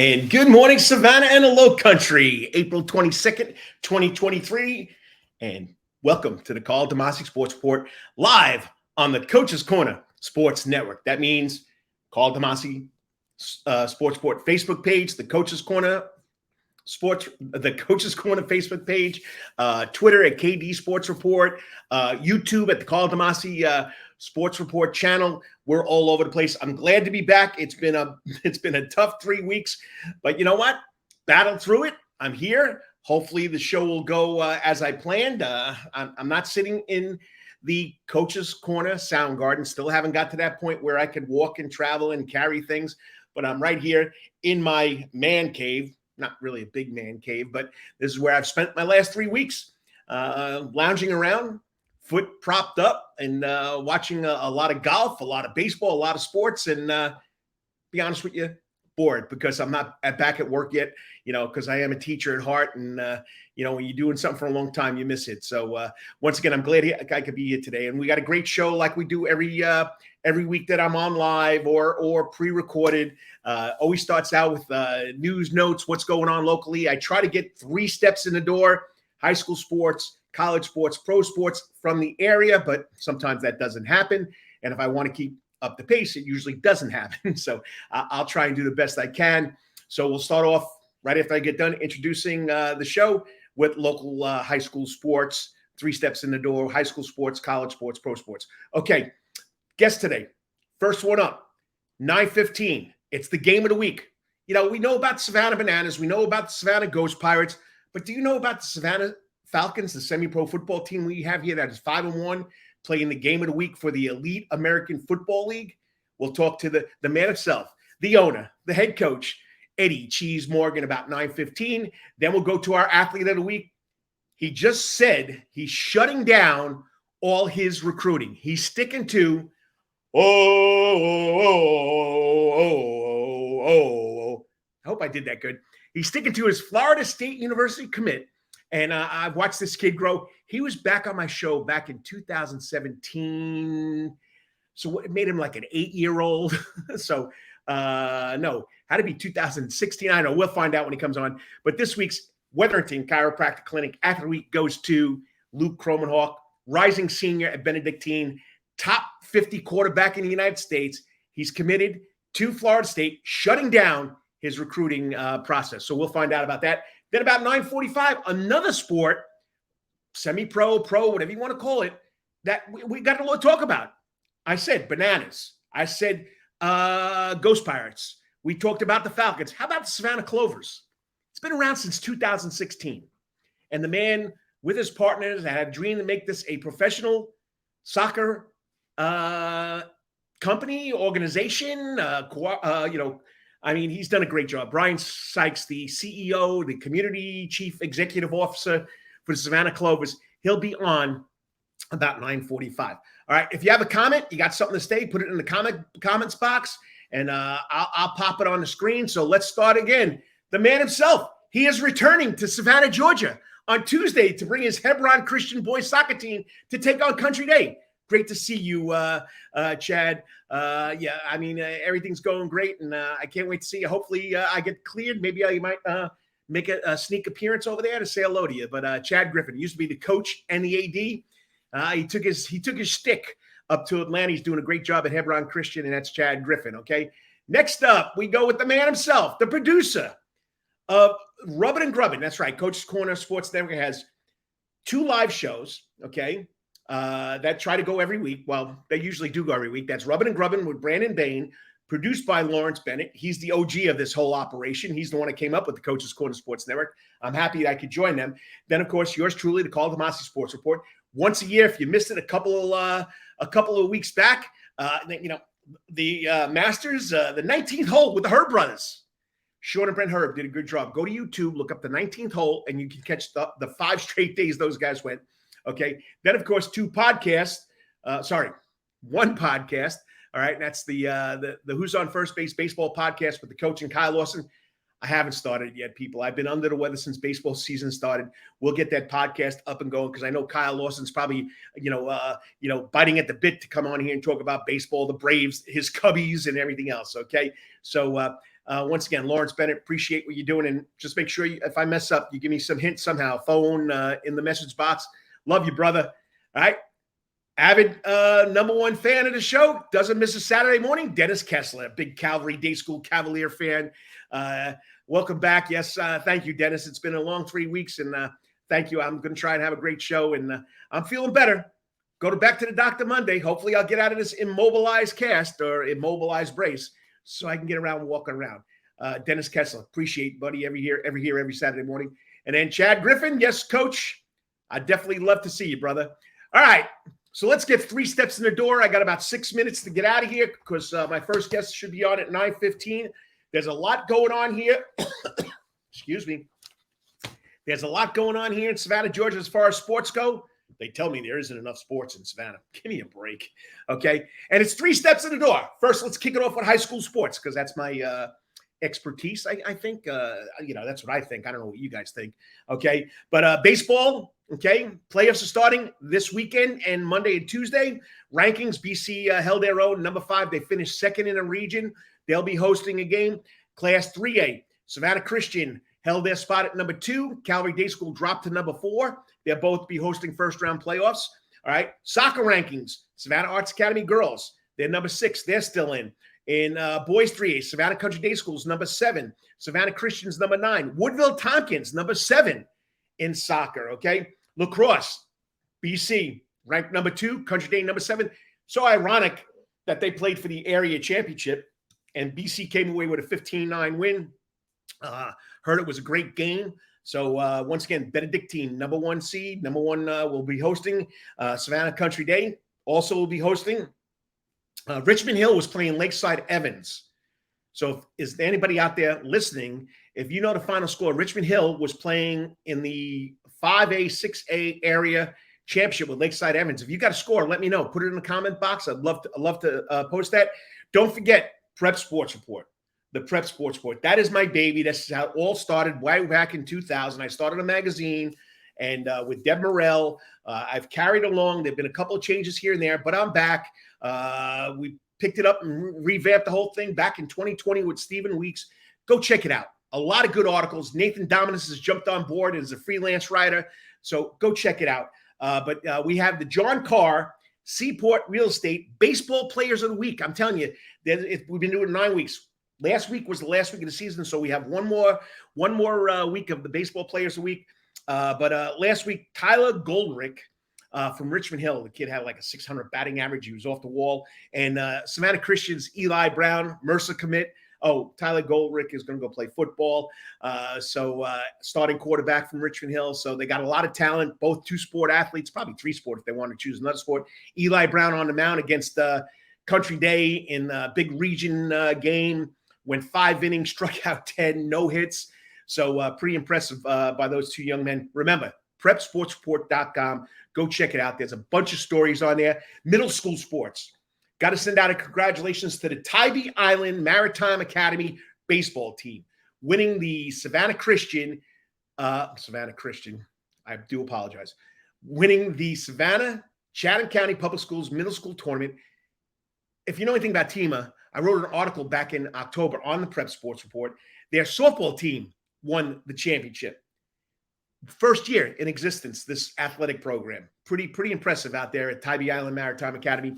And good morning, Savannah and the Low Country, April 22nd, 2023. And welcome to the Karl DeMasi Sports Report live on the Coach's Corner Sports Network. That means Karl DeMasi Sports Report Facebook page, the Coach's Corner Facebook page, Twitter at KD Sports Report, YouTube at the Karl DeMasi Sports Report channel. We're all over the place. I'm glad to be back. It's been a tough 3 weeks, but you know what? Battled through it. I'm here. Hopefully the show will go as I planned. I'm not sitting in the Coach's Corner Sound Garden. Still haven't got to that point where I could walk and travel and carry things, but I'm right here in my man cave. Not really a big man cave, but this is where I've spent my last 3 weeks, lounging around, foot propped up, and watching a lot of golf, a lot of baseball, a lot of sports, and be honest with you, bored because I'm not back at work yet, because I am a teacher at heart, and when you're doing something for a long time, you miss it. So once again, I'm glad I could be here today, and we got a great show like we do every week that I'm on live or pre-recorded. Always starts out with news notes, what's going on locally. I try to get 3 steps in the door: high school sports, college sports, pro sports from the area, but sometimes that doesn't happen. And if I want to keep up the pace, it usually doesn't happen. So I'll try and do the best I can. So we'll start off right after I get done introducing the show with local high school sports, 3 steps in the door: high school sports, college sports, pro sports. Okay, guest today, first one up, 9:15. It's the game of the week. We know about the Savannah Bananas. We know about the Savannah Ghost Pirates. But do you know about the Savannah Falcons, the semi-pro football team we have here that is 5-1, playing the game of the week for the Elite American Football League? We'll talk to the man himself, the owner, the head coach, Eddie Cheese Morgan, about 9:15. Then we'll go to our athlete of the week. He just said he's shutting down all his recruiting. He's sticking to, I hope I did that good. He's sticking to his Florida State University commit. And I've watched this kid grow. He was back on my show back in 2017. So it made him like an 8-year-old. So no, had to be 2016. I don't know. We'll find out when he comes on. But this week's Wetherington Chiropractic Clinic Athlete of the Week goes to Luke Kromenhoek, rising senior at Benedictine, top 50 quarterback in the United States. He's committed to Florida State, shutting down his recruiting process. So we'll find out about that. Then about 9:45, another sport, semi-pro, pro, whatever you want to call it, that we got to talk about. I said bananas. I said Ghost Pirates. We talked about the Falcons. How about the Savannah Clovers? It's been around since 2016. And the man with his partners had a dream to make this a professional soccer company, organization, he's done a great job. Brian Sykes, the CEO, the community chief executive officer for the Savannah Clovers, he'll be on about 9:45. All right, if you have a comment, you got something to say, put it in the comments box, and I'll pop it on the screen. So let's start again. The man himself, he is returning to Savannah, Georgia on Tuesday to bring his Hebron Christian boys soccer team to take on Country Day. Great to see you, Chad. Everything's going great, and I can't wait to see you. Hopefully, I get cleared. Maybe I might make a sneak appearance over there to say hello to you. But Chad Griffin used to be the coach and the AD. He took his stick up to Atlanta. He's doing a great job at Hebron Christian, and that's Chad Griffin. Okay. Next up, we go with the man himself, the producer of Rubbin' and Grubbin'. That's right. Coach's Corner Sports Network has 2 live shows. Okay. That try to go every week. Well, they usually do go every week. That's Rubbin' and Grubbin' with Brandon Bain, produced by Lawrence Bennett. He's the OG of this whole operation. He's the one that came up with the Coach's Corner Sports Network. I'm happy that I could join them. Then, of course, yours truly, the Karl DeMasi Sports Report. Once a year, if you missed it a couple of weeks back, the Masters, the 19th hole with the Herb brothers. Sean and Brent Herb did a good job. Go to YouTube, look up the 19th hole, and you can catch the 5 straight days those guys went. Okay. Then, of course, 1 podcast. All right. And that's the Who's on First Base baseball podcast with the coach and Kyle Lawson. I haven't started it yet, people. I've been under the weather since baseball season started. We'll get that podcast up and going because I know Kyle Lawson's probably, biting at the bit to come on here and talk about baseball, the Braves, his Cubbies, and everything else. Okay, so once again, Lawrence Bennett, appreciate what you're doing, and just make sure if I mess up, you give me some hints somehow. Phone in the message box. Love you, brother. All right. Avid number one fan of the show, doesn't miss a Saturday morning, Dennis Kessler, a big Calvary Day School Cavalier fan. Welcome back. Yes, thank you, Dennis. It's been a long 3 weeks, and thank you. I'm going to try and have a great show, and I'm feeling better. Go back to the doctor Monday. Hopefully I'll get out of this immobilized cast or immobilized brace so I can get around walking around. Dennis Kessler, appreciate, buddy, every Saturday morning. And then Chad Griffin, yes, coach. I definitely love to see you, brother. All right. So let's get 3 steps in the door. I got about 6 minutes to get out of here because my first guest should be on at 9:15. There's a lot going on here. Excuse me. There's a lot going on here in Savannah, Georgia, as far as sports go. They tell me there isn't enough sports in Savannah. Give me a break, okay? And it's 3 steps in the door. First, let's kick it off with high school sports because that's my expertise, I think. That's what I think. I don't know what you guys think, okay? But baseball, okay, playoffs are starting this weekend and Monday and Tuesday. Rankings, BC held their own. Number 5, they finished second in a region. They'll be hosting a game. Class 3A, Savannah Christian held their spot at number 2. Calvary Day School dropped to number 4. They'll both be hosting first-round playoffs. All right, soccer rankings, Savannah Arts Academy girls, they're number 6. They're still in. In boys 3A, Savannah Country Day School's number 7. Savannah Christian's number 9. Woodville Tompkins, number 7 in soccer, okay? Lacrosse, BC, ranked number 2. Country Day, number 7. So ironic that they played for the area championship, and BC came away with a 15-9 win. Heard it was a great game. So once again, Benedictine, number 1 seed. Number 1 will be hosting Savannah Country Day. Also will be hosting Richmond Hill was playing Lakeside Evans. So is there anybody out there listening? If you know the final score, Richmond Hill was playing in the 5A, 6A area championship with Lakeside Evans. If you got a score, let me know. Put it in the comment box. I'd love to post that. Don't forget Prep Sports Report. The Prep Sports Report. That is my baby. That's how it all started way back in 2000. I started a magazine, and with Deb Morrell, I've carried along. There have been a couple of changes here and there, but I'm back. We picked it up and revamped the whole thing back in 2020 with Stephen Weeks. Go check it out. A lot of good articles. Nathan Dominus has jumped on board as a freelance writer, so go check it out. But we have the John Carr Seaport Real Estate Baseball Players of the Week. I'm telling you, we've been doing it 9 weeks. Last week was the last week of the season, so we have one more week of the Baseball Players of the Week. But last week, Tyler Goldrick from Richmond Hill, the kid had like a 600 batting average. He was off the wall. And Savannah Christian's Eli Brown, Mercer commit. Oh, Tyler Goldrick is going to go play football. Starting quarterback from Richmond Hill. So they got a lot of talent, both 2-sport athletes, probably 3-sport if they want to choose another sport. Eli Brown on the mound against Country Day in a big region game. Went 5 innings, struck out 10, no hits. So pretty impressive by those 2 young men. Remember, prepsportsreport.com. Go check it out. There's a bunch of stories on there. Middle school sports. Got to send out a congratulations to the Tybee Island Maritime Academy baseball team, winning the Savannah Christian, I do apologize, winning the Savannah Chatham County Public Schools Middle School Tournament. If you know anything about TEMA, I wrote an article back in October on the Prep Sports Report. Their softball team won the championship. First year in existence, this athletic program. Pretty impressive out there at Tybee Island Maritime Academy.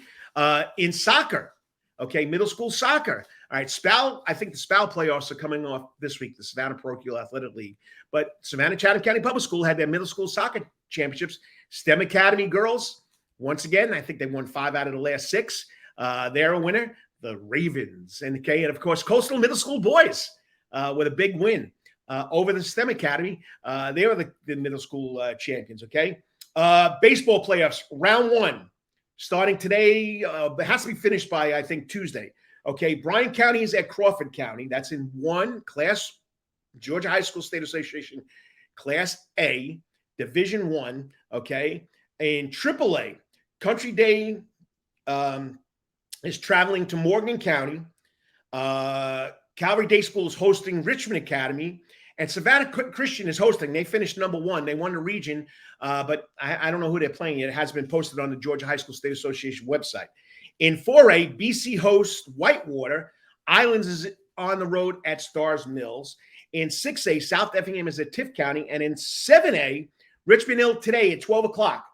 In soccer, okay, middle school soccer. All right, SPAL, I think the SPAL playoffs are coming off this week, the Savannah Parochial Athletic League. But Savannah Chatham County Public School had their middle school soccer championships. STEM Academy girls, once again, I think they won 5 out of the last 6. They're a winner. The Ravens, and of course, Coastal Middle School boys with a big win over the STEM Academy. They are the middle school champions, okay? Baseball playoffs, round 1, starting today. It has to be finished by, I think, Tuesday. Okay, Bryan County is at Crawford County. That's in 1 class, Georgia High School State Association, Class A, Division 1, okay? In AAA, Country Day is traveling to Morgan County. Calvary Day School is hosting Richmond Academy, and Savannah Christian is hosting. They finished number 1. They won the region, but I don't know who they're playing yet. It has been posted on the Georgia High School State Association website. In 4A, BC hosts Whitewater. Islands is on the road at Stars Mills. In 6A, South Effingham is at Tift County. And in 7A, Richmond Hill today at 12 o'clock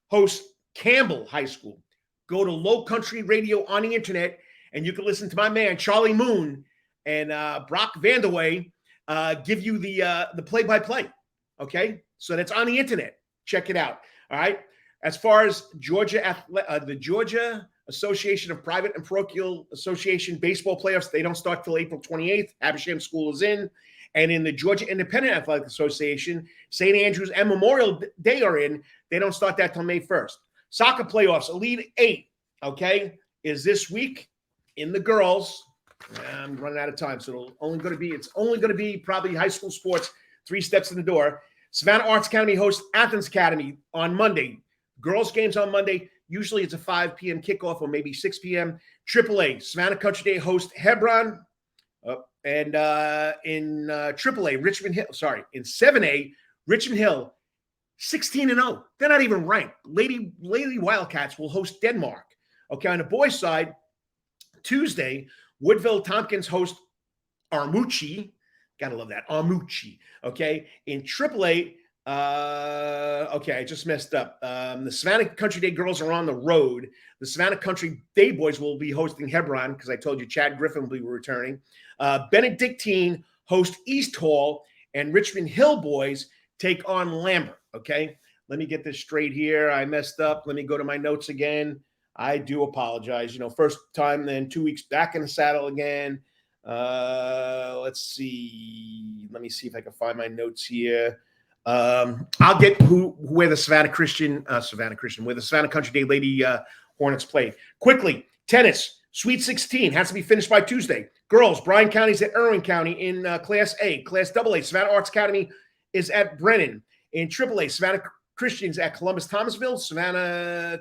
hosts Campbell High School. Go to Low Country Radio on the internet, and you can listen to my man, Charlie Moon, and Brock Vanderway give you the play-by-play, okay? So that's on the internet. Check it out, all right? As far as the Georgia Association of Private and Parochial Association baseball playoffs, they don't start till April 28th. Abersham School is in. And in the Georgia Independent Athletic Association, St. Andrews and Memorial Day are in. They don't start that till May 1st. Soccer playoffs, Elite 8, okay, is this week in the girls. I'm running out of time, so it's only going to be probably high school sports, 3 steps in the door. Savannah Arts Academy hosts Athens Academy on Monday. Girls games on Monday. Usually it's a 5 p.m. kickoff or maybe 6 p.m. AAA, Savannah Country Day hosts Hebron. In AAA, Richmond Hill, in 7A, Richmond Hill, 16-0. They're not even ranked. Lady Wildcats will host Denmark. Okay, on the boys' side, Tuesday, Woodville Tompkins host Armucci. Gotta love that. Armucci. Okay. In AAA, I just messed up. The Savannah Country Day girls are on the road. The Savannah Country Day boys will be hosting Hebron because I told you Chad Griffin will be returning. Benedictine host East Hall, and Richmond Hill boys take on Lambert. Okay. Let me get this straight here. I messed up. Let me go to my notes again. I do apologize. First time, then 2 weeks back in the saddle again. Let's see. Let me see if I can find my notes here. I'll get where the Savannah Country Day Lady Hornets played. Quickly, tennis, Sweet 16 has to be finished by Tuesday. Girls, Bryan County's at Irwin County in Class A. Class AA, Savannah Arts Academy is at Brennan. In AAA, Savannah Christian's at Columbus Thomasville. Savannah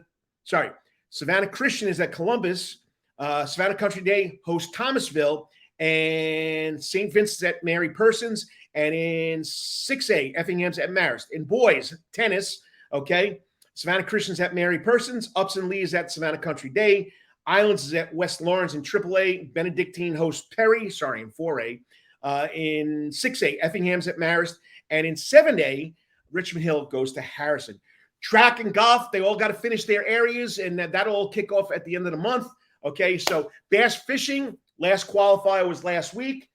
Christian is at Columbus. Savannah Country Day hosts Thomasville, and St. Vincent's at Mary Persons. And in 6A, Effingham's at Marist. In boys, tennis, okay, Savannah Christian's at Mary Persons. Upson Lee is at Savannah Country Day. Islands is at West Lawrence in AAA. Benedictine hosts Perry, in 4A. In 6A, Effingham's at Marist. And in 7A, Richmond Hill goes to Harrison. Track and golf, they all got to finish their areas, and that'll all kick off at the end of the month. Okay, so bass fishing, last qualifier was last week.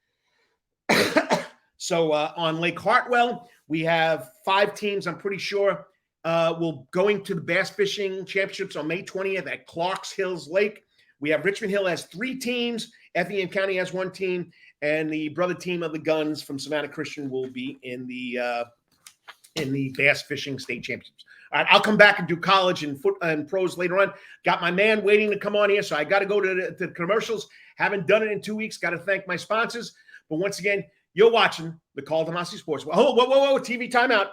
So on Lake Hartwell, we have 5 teams, I'm pretty sure, will going to the Bass Fishing Championships on May 20th at Clarks Hills Lake. We have Richmond Hill has 3 teams. Effingham County has 1 team. And the brother team of the Guns from Savannah Christian will be in the Bass Fishing State Championships. All right, I'll come back and do college and pros later on. Got my man waiting to come on here, so I got to go to the commercials. Haven't done it in 2 weeks. Got to thank my sponsors. But once again, you're watching the Karl DeMasi Sports. Whoa, TV timeout.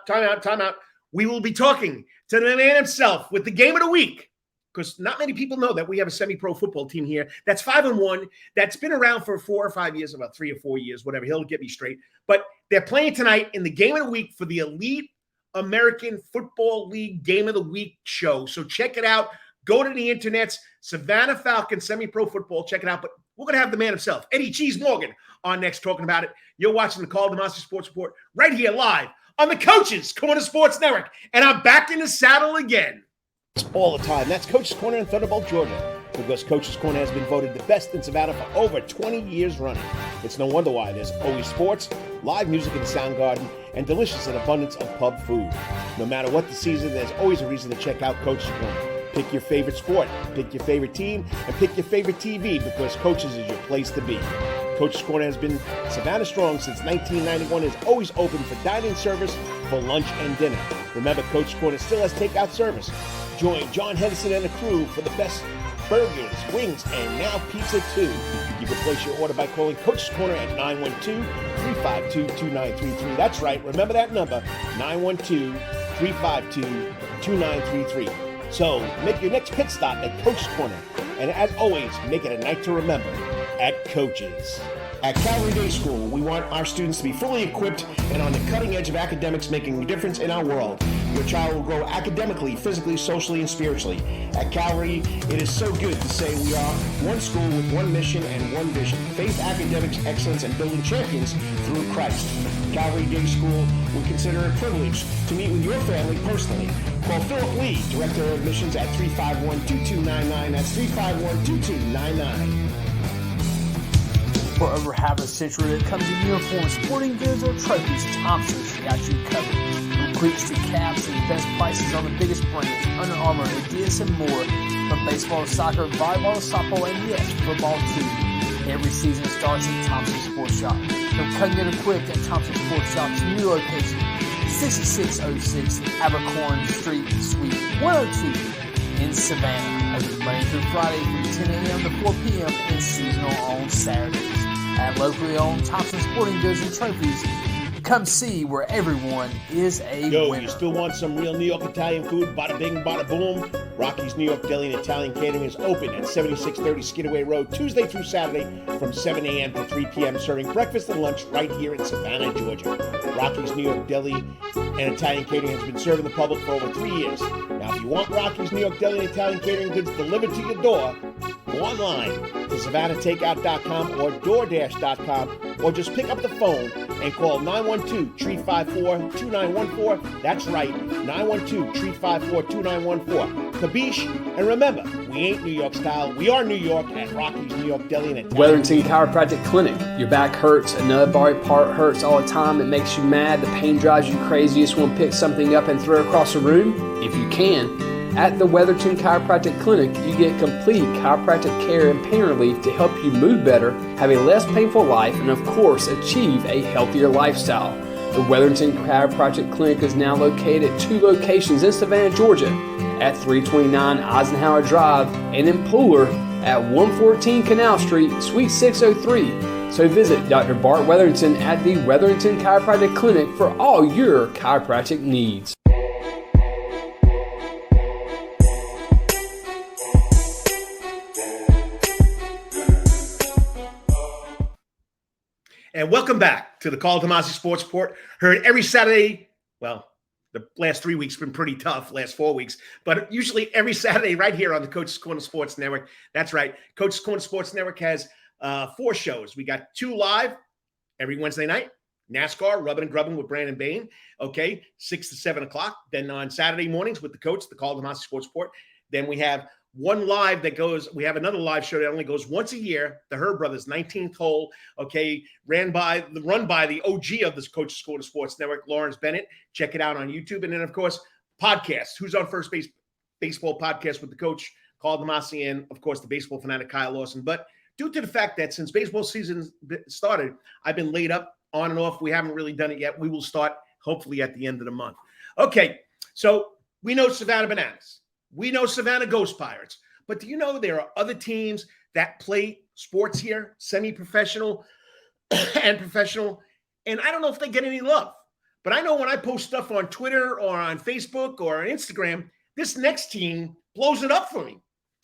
We will be talking to the man himself with the game of the week, because not many people know that we have a semi-pro football team here that's 5-1, that's been around for 4 or 5 years, about 3 or 4 years, whatever. He'll get me straight. But they're playing tonight in the game of the week for the Elite American Football League Game of the Week show. So check it out. Go to the internets, Savannah Falcons semi-pro football. Check it out. But we're going to have the man himself, Eddie Cheese Morgan, on next talking about it. You're watching the Karl DeMasi Sports Report right here live on the Coach's Corner Sports Network. And I'm back in the saddle again. All the time. That's Coach's Corner in Thunderbolt, Georgia. Because Coach's Corner has been voted the best in Savannah for over 20 years running. It's no wonder why. There's always sports, live music in the sound garden, and delicious and abundance of pub food. No matter what the season, there's always a reason to check out Coach's Corner. Pick your favorite sport, pick your favorite team, and pick your favorite TV, because Coach's is your place to be. Coach's Corner has been Savannah strong since 1991 and is always open for dining service for lunch and dinner. Remember, Coach's Corner still has takeout service. Join John Henderson and the crew for the best burgers, wings, and now pizza too. You can place your order by calling Coach's Corner at 912-352-2933. That's right, remember that number, 912-352-2933. So make your next pit stop at Coach's Corner. And as always, make it a night to remember. at coaches. At Calvary Day School, we want our students to be fully equipped and on the cutting edge of academics, making a difference in our world. Your child will grow academically, physically, socially, and spiritually. At Calvary, it is so good to say we are one school with one mission and one vision: faith, academics, excellence, and building champions through Christ. Calvary Day School would consider it a privilege to meet with your family personally. Call Philip Lee, Director of Admissions, at 351-2299. That's 351-2299. For over half a century, it comes in uniforms, sporting goods, or trophies, Thompson's got you covered. From cleats to caps and the best prices on the biggest brands, Under Armour, Adidas, and more. From baseball to soccer, volleyball to softball, and yes, football too. Every season starts at Thompson Sports Shop. From Cut and Get Equipped at Thompson Sports Shop's new location, 6606 Abercorn Street, Suite 102 in Savannah. Open Monday through Friday from 10 a.m. to 4 p.m. and seasonal on Saturdays. At locally owned Thompson Sporting Goods and Trophies, come see where everyone is a winner. You still want some real New York Italian food? Bada bing, bada boom. Rocky's New York Deli and Italian Catering is open at 7630 Skidaway Road, Tuesday through Saturday from 7 a.m. to 3 p.m., serving breakfast and lunch right here in Savannah, Georgia. Rocky's New York Deli and Italian Catering has been serving the public for over 3 years. Now, if you want Rocky's New York Deli and Italian Catering goods delivered to your door, go online to SavannahTakeout.com or DoorDash.com, or just pick up the phone and call 912-354-2914. That's right, 912-354-2914. Kabish, and remember, we ain't New York style. We are New York at Rocky's New York Deli and Italian. Wetherington Chiropractic Clinic. Your back hurts, another body part hurts all the time. It makes you mad. The pain drives you crazy. You just want to pick something up and throw it across the room? If you can. At the Wetherington Chiropractic Clinic, you get complete chiropractic care and pain relief to help you move better, have a less painful life, and of course, achieve a healthier lifestyle. The Wetherington Chiropractic Clinic is now located at 2 locations in Savannah, Georgia, at 329 Eisenhower Drive and in Pooler at 114 Canal Street, Suite 603. So visit Dr. Bart Wetherington at the Wetherington Chiropractic Clinic for all your chiropractic needs. And welcome back to the Karl DeMasi Sports Report. Heard every Saturday. Well, the last 3 weeks been pretty tough, last 4 weeks, but usually every Saturday right here on the Coach's Corner Sports Network. That's right. Coach's Corner Sports Network has 4 shows. We got 2 live every Wednesday night. NASCAR, Rubbin' and Grubbin' with Brandon Bain, 6 to 7 o'clock. Then on Saturday mornings with the coach, the Karl DeMasi Sports Report. Then we have one live that goes, we have another live show that only goes once a year, the Herb Brothers 19th hole, run by the OG of this Coach's Corner Sports Network, Lawrence Bennett. Check it out on YouTube. And then, of course, podcast, Who's on First Base Baseball Podcast with the coach, Karl DeMasi, and, of course, the baseball fanatic Kyle Lawson. But due to the fact that since baseball season started, I've been laid up on and off. We haven't really done it yet. We will start hopefully at the end of the month. Okay, so we know Savannah Bananas. We know Savannah Ghost Pirates. But do you know there are other teams that play sports here, semi-professional and professional? And I don't know if they get any love. But I know when I post stuff on Twitter or on Facebook or on Instagram, this next team blows it up for me.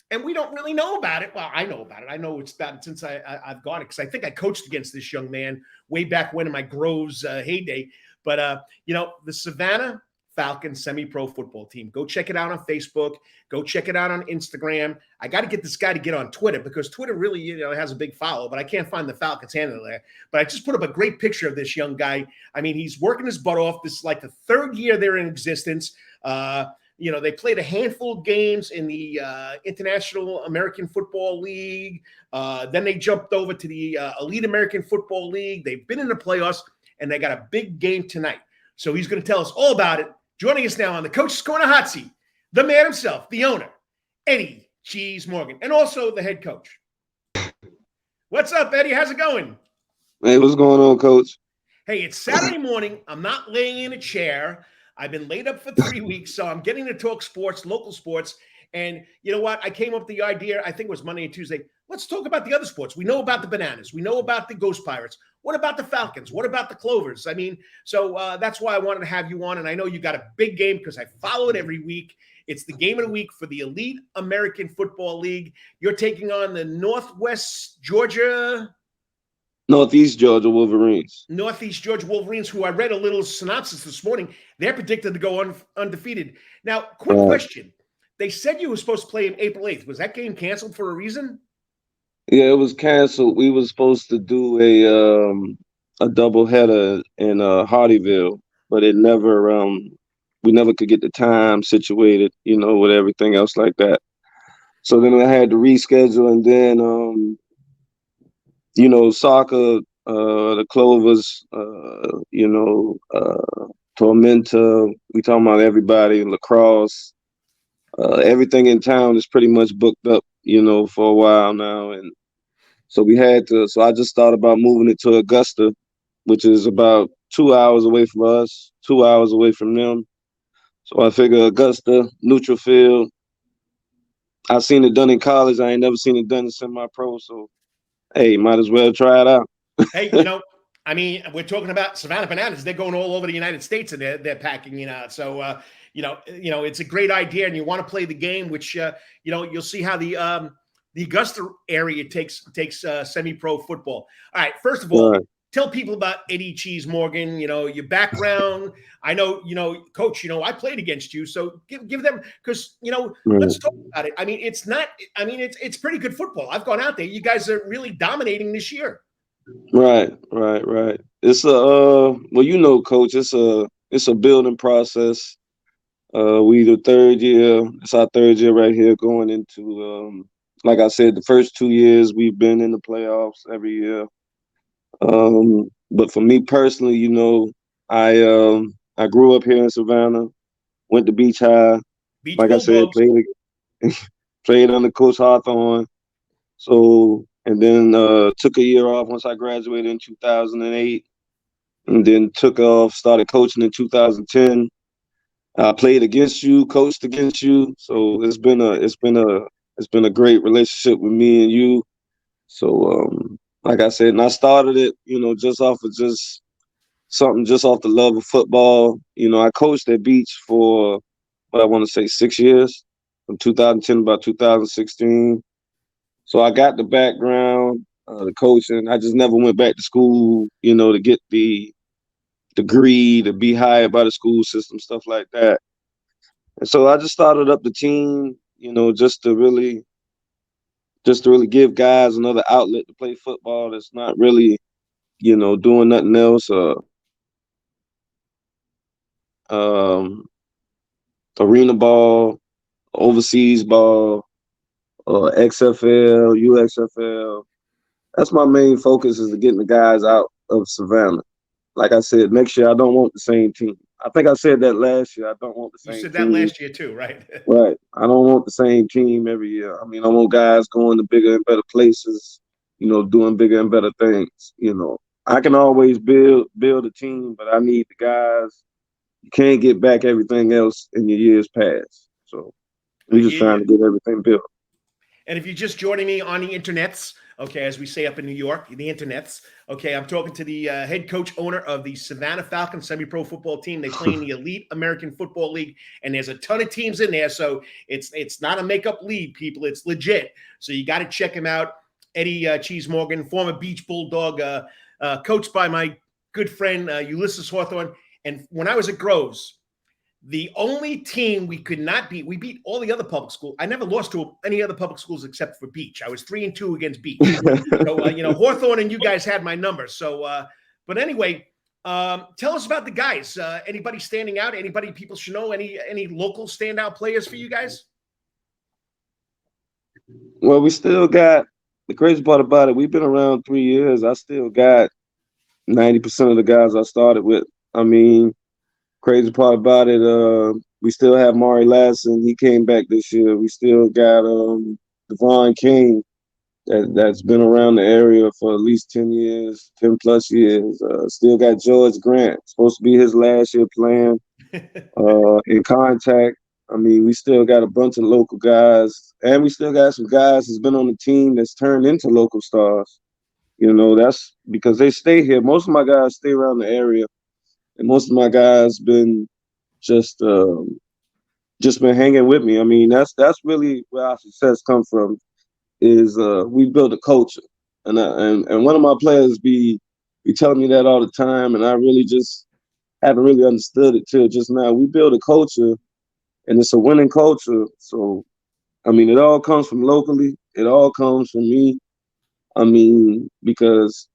And we don't really know about it. Well, I know about it. I know it's about it since I've got it, because I think I coached against this young man way back when in my Groves heyday. But, the Savannah Falcons semi-pro football team. Go check it out on Facebook. Go check it out on Instagram. I got to get this guy to get on Twitter, because Twitter really, has a big follow, but I can't find the Falcons handle there. But I just put up a great picture of this young guy. I mean, he's working his butt off. This is like the 3rd year they're in existence. They played a handful of games in the International American Football League. Then they jumped over to the Elite American Football League. They've been in the playoffs, and they got a big game tonight. So he's going to tell us all about it. Joining us now on the Coach's Corner hot seat, the man himself, the owner, Eddie Cheese Morgan, and also the head coach. What's up, Eddie? How's it going? Hey, what's going on, Coach? Hey, it's Saturday morning. I'm not laying in a chair. I've been laid up for 3 weeks, so I'm getting to talk sports, local sports. And you know what? I came up with the idea, I think it was Monday and Tuesday. Let's talk about the other sports. We know about the Bananas. We know about the Ghost Pirates. What about the Falcons? What about the Clovers? I mean, so that's why I wanted to have you on. And I know you got a big game because I follow it every week. It's the game of the week for the Elite American Football League. You're taking on the Northeast Georgia Wolverines. Northeast Georgia Wolverines, who I read a little synopsis this morning. They're predicted to go undefeated. Now, quick question. They said you were supposed to play on April 8th. Was that game canceled for a reason? Yeah, it was canceled. We were supposed to do a doubleheader in Hardyville, but we never could get the time situated, with everything else like that. So then I had to reschedule, and then soccer, the Clovers, Tormenta, we talking about everybody, lacrosse. Everything in town is pretty much booked up, for a while now. And so so I just thought about moving it to Augusta, which is about 2 hours away from us, 2 hours away from them. So I figure Augusta, neutral field. I've seen it done in college. I ain't never seen it done in semi-pro. So, hey, might as well try it out. Hey, I mean, we're talking about Savannah Bananas. They're going all over the United States and they're packing it out. So, it's a great idea, and you want to play the game, which you'll see how the Augusta area takes semi-pro football. All right, first of all, tell people about Eddie Cheese Morgan. Your background. I know, Coach. I played against you, so give them because let's talk about it. I mean, it's pretty good football. I've gone out there. You guys are really dominating this year. Right. It's Coach. It's a building process. We the third year. It's our third year right here going into, like I said, the first 2 years we've been in the playoffs every year. But for me personally, I grew up here in Savannah, went to Beach High. Like I said, played under Coach Hawthorne. So, and then took a year off once I graduated in 2008, and then took off, started coaching in 2010. I played against you, coached against you. So it's been a great relationship with me and you. So like I said, and I started it, just off of just off the love of football. I coached at Beach for what I want to say 6 years, from 2010 about 2016. So I got the background, the coaching. I just never went back to school, to get the degree, to be hired by the school system, stuff like that. And so I just started up the team, just to really give guys another outlet to play football that's not really, doing nothing else. Arena ball, overseas ball, XFL, UXFL. That's my main focus, is to getting the guys out of Savannah. Like I said, next year I don't want the same team. I think I said that last year. I don't want the same team. You said that last year too, right? Right. I don't want the same team every year. I mean, I want guys going to bigger and better places, doing bigger and better things. I can always build a team, but I need the guys. You can't get back everything else in your years past. So we're just trying to get everything built. And if you're just joining me on the internets, okay, as we say up in New York, the internets, okay, I'm talking to the head coach owner of the Savannah Falcons semi-pro football team. They play in the Elite American Football League, and there's a ton of teams in there, so it's not a makeup league, people. It's legit. So you got to check him out. Eddie Cheese Morgan, former Beach Bulldog, coached by my good friend Ulysses Hawthorne. And when I was at Groves, the only team we could not beat, we beat all the other public schools. I never lost to any other public schools except for Beach. I was 3-2 against Beach. So, Hawthorne and you guys had my number. So, but anyway, tell us about the guys. Anybody standing out? Anybody people should know? Any local standout players for you guys? Well, we still got, the crazy part about it, we've been around 3 years. I still got 90% of the guys I started with. I mean, crazy part about it, we still have Mari Lassen. He came back this year. We still got Devon King that's been around the area for at least 10 years, 10 plus years. Still got George Grant, supposed to be his last year playing in contact. I mean, we still got a bunch of local guys, and we still got some guys that's been on the team that's turned into local stars. You know, that's because they stay here. Most of my guys stay around the area, and most of my guys been just been hanging with me. I mean, that's really where our success comes from. Is we build a culture, and one of my players be telling me that all the time, and I really just haven't really understood it till just now. We build a culture, and it's a winning culture. So, I mean, it all comes from locally. It all comes from me. I mean, because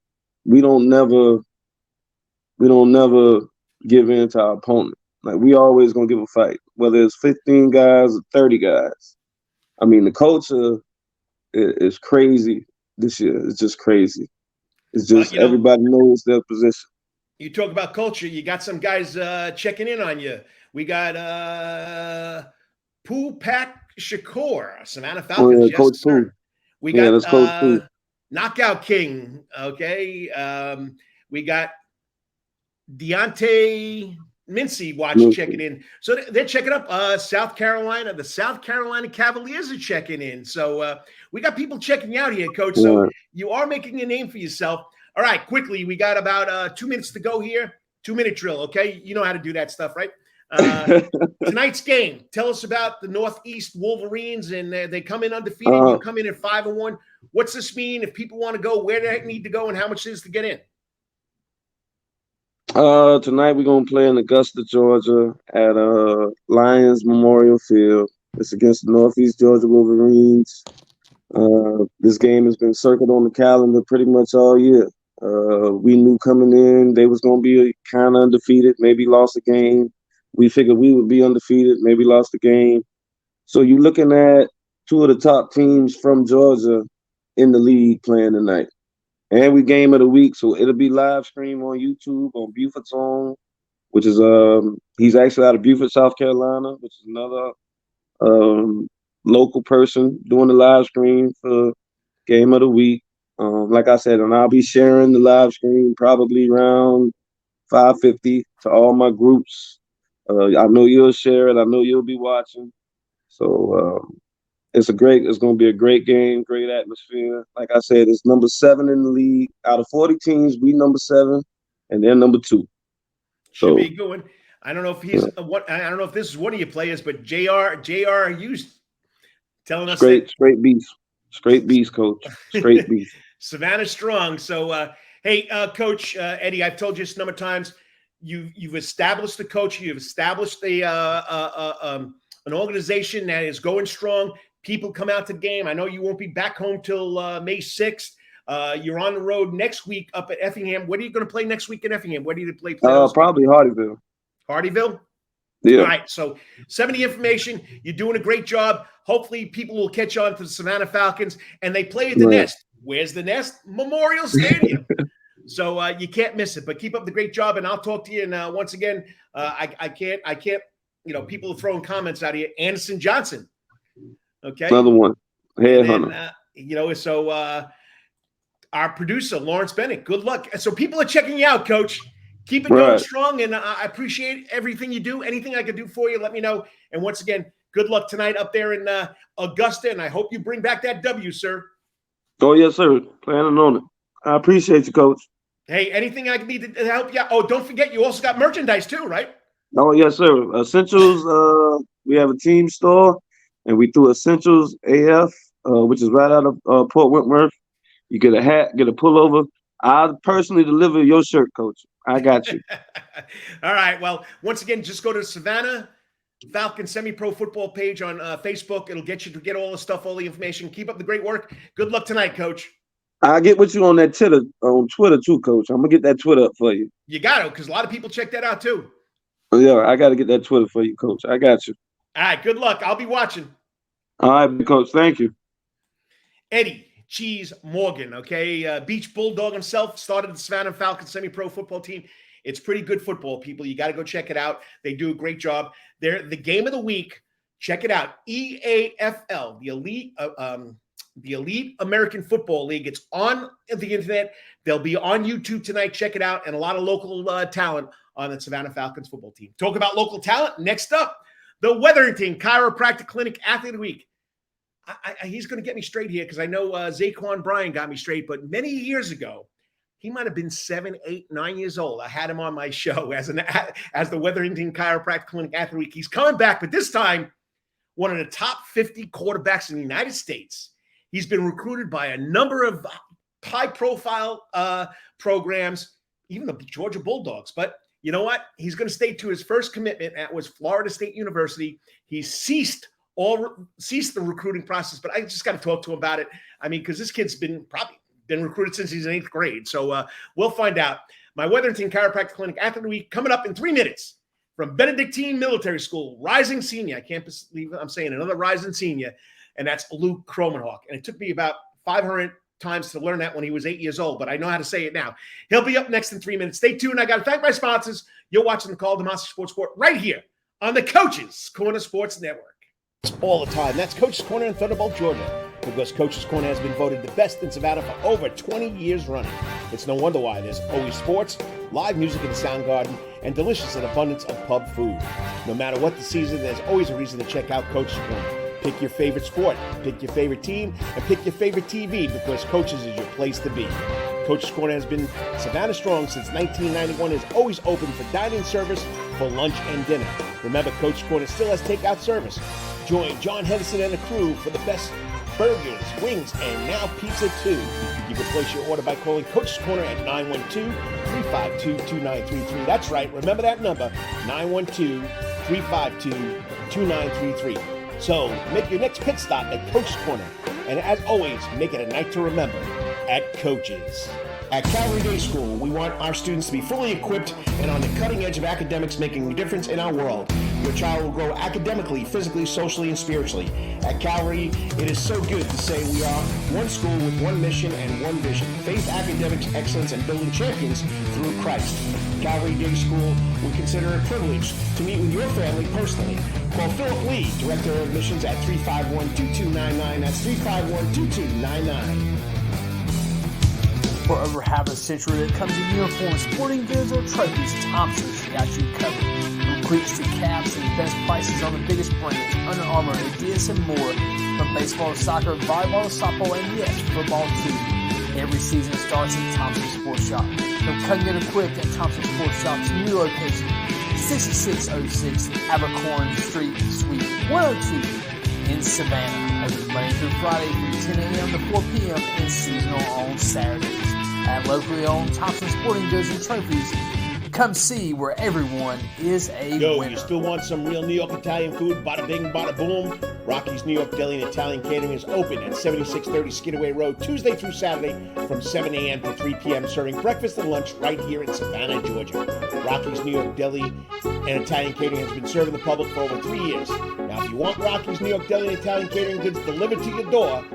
we don't never give in to our opponent. Like, we always gonna give a fight, whether it's 15 guys or 30 guys. I mean, the culture is crazy this year. It's just crazy. It's just everybody knows their position. You talk about culture. You got some guys checking in on you. We got Pupak Shakur, Savannah Falcons. Oh, yeah, yes, Coach sir. Pooh. We got that's Coach Pooh. Knockout King. Okay. We got Deontay Mincy checking in. So they're checking up South Carolina. The South Carolina Cavaliers are checking in. So we got people checking out here, Coach. So you are making a name for yourself. All right, quickly. We got about 2 minutes to go here. 2-minute drill, okay? You know how to do that stuff, right? Tonight's game. Tell us about the Northeast Wolverines, and they come in undefeated. You come in at 5-1. What's this mean? If people want to go, where do they need to go, and how much it is to get in? Tonight we're gonna play in Augusta, Georgia, at Lions Memorial Field. It's against the Northeast Georgia Wolverines. This game has been circled on the calendar pretty much all year. We knew coming in they was gonna be kind of undefeated, maybe lost a game. We figured we would be undefeated, maybe lost a game. So you're looking at two of the top teams from Georgia in the league playing tonight. And we game of the week, so it'll be live stream on YouTube on Buford's Own, which is he's actually out of Beaufort, South Carolina, which is another local person doing the live stream for game of the week. Like I said, and I'll be sharing the live stream probably around 5:50 to all my groups. I know you'll share it. I know you'll be watching. So it's going to be a great game, great atmosphere. Like I said, it's number 7 in the league. Out of 40 teams, we number 7, and they're number 2. Should be going. I don't know if he's I don't know if this is one of your players, but JR Hughes telling us straight beast, coach, straight beast. Savannah strong. So hey, Coach Eddie, I've told you this a number of times. You've established the coach. You've established an organization that is going strong. People come out to the game. I know you won't be back home till May 6th. You're on the road next week up at Effingham. What are you going to play next week in Effingham? Where do you play? Probably Hardyville. Hardyville? Yeah. All right. So send me the information. You're doing a great job. Hopefully people will catch on to the Savannah Falcons, and they play at the Nest. Where's the Nest? Memorial Stadium. So you can't miss it. But keep up the great job, and I'll talk to you. And once again, I can't. People are throwing comments out here. Anderson Johnson. Okay. Another one. Headhunter. So our producer, Lawrence Bennett, good luck. So people are checking you out, Coach. Keep it going strong, and I appreciate everything you do. Anything I can do for you, let me know. And once again, good luck tonight up there in Augusta, and I hope you bring back that W, sir. Oh, yes, sir. Planning on it. I appreciate you, Coach. Hey, anything I can need to help you out? Oh, don't forget, you also got merchandise too, right? Oh, yes, sir. Essentials, we have a team store, and we do Essentials AF, which is right out of Port Wentworth. You get a hat, get a pullover. I'll personally deliver your shirt, Coach. I got you. All right. Well, once again, just go to Savannah Falcons Semi-Pro Football page on Facebook. It'll get you to get all the stuff, all the information. Keep up the great work. Good luck tonight, Coach. I'll get with you on that on Twitter too, Coach. I'm going to get that Twitter up for you. You got to, because a lot of people check that out too. Yeah, I got to get that Twitter for you, Coach. I got you. All right. Good luck. I'll be watching. All right, Coach. Thank you. Eddie Cheese Morgan, okay? Beach Bulldog himself started the Savannah Falcons Semi-Pro Football team. It's pretty good football, people. You got to go check it out. They do a great job. They're the game of the week. Check it out. EAFL, the Elite American Football League. It's on the internet. They'll be on YouTube tonight. Check it out. And a lot of local talent on the Savannah Falcons football team. Talk about local talent. Next up, the Wetherington Chiropractic Clinic Athlete of the Week. He's going to get me straight here because I know Zaquan Bryan got me straight, but many years ago, he might have been 7, 8, 9 years old. I had him on my show as the Wetherington Chiropractic Clinic Athlete of the Week. He's coming back, but this time, one of the top 50 quarterbacks in the United States. He's been recruited by a number of high-profile programs, even the Georgia Bulldogs. But you know what? He's going to stay to his first commitment. That was Florida State University. He ceased the recruiting process, but I just got to talk to him about it. I mean, because this kid's been recruited since he's in 8th grade. So we'll find out. My Wetherington Chiropractic Clinic Athlete of the Week coming up in 3 minutes from Benedictine Military School, rising senior. I can't believe I'm saying another rising senior, and that's Luke Kromenhoek. And it took me about 500 times to learn that when he was 8 years old, but I know how to say it now. He'll be up next in 3 minutes. Stay tuned. I got to thank my sponsors. You're watching the Karl DeMasi Sports Court right here on the Coach's Corner Sports Network. All the time. That's Coach's Corner in Thunderbolt, Georgia, because Coach's Corner has been voted the best in Savannah for over 20 years running. It's no wonder why. There's always sports, live music in the sound garden, and delicious and abundance of pub food. No matter what the season, there's always a reason to check out Coach's Corner. Pick your favorite sport, pick your favorite team, and pick your favorite TV because Coach's is your place to be. Coach's Corner has been Savannah strong since 1991 and is always open for dining service for lunch and dinner. Remember, Coach's Corner still has takeout service. Join John Henderson and the crew for the best burgers, wings, and now pizza too. You can place your order by calling Coach's Corner at 912-352-2933. That's right, remember that number, 912-352-2933. So make your next pit stop at Coach's Corner. And as always, make it a night to remember at Coach's. At Calvary Day School, we want our students to be fully equipped and on the cutting edge of academics, making a difference in our world. Your child will grow academically, physically, socially, and spiritually. At Calvary, it is so good to say we are one school with one mission and one vision: faith, academics, excellence, and building champions through Christ. Calvary Day School, we consider it a privilege to meet with your family personally. Call Philip Lee, Director of Admissions, at 351-2299. That's 351-2299. For over half a century, when it comes to uniforms, sporting goods, or trophies, Thompson's got you covered. From cleats to caps and the best prices on the biggest brands: Under Armour, Adidas, and more. From baseball to soccer, volleyball to softball, and yes, football too. Every season starts at Thompson Sports Shop. From cutting and equipped at Thompson Sports Shop's new location, 6606 Abercorn Street, Suite 102 in Savannah. Open Monday through Friday from 10 a.m. to 4 p.m. and seasonal on Saturdays. At locally owned Thompson Sporting Goods and Trophies, come see where everyone is a winner. You still want some real New York Italian food? Bada bing, bada boom. Rocky's New York Deli and Italian Catering is open at 7630 Skidaway Road, Tuesday through Saturday from 7 a.m. to 3 p.m., serving breakfast and lunch right here in Savannah, Georgia. Rocky's New York Deli and Italian Catering has been serving the public for over 3 years. Now, if you want Rocky's New York Deli and Italian Catering goods delivered to your door,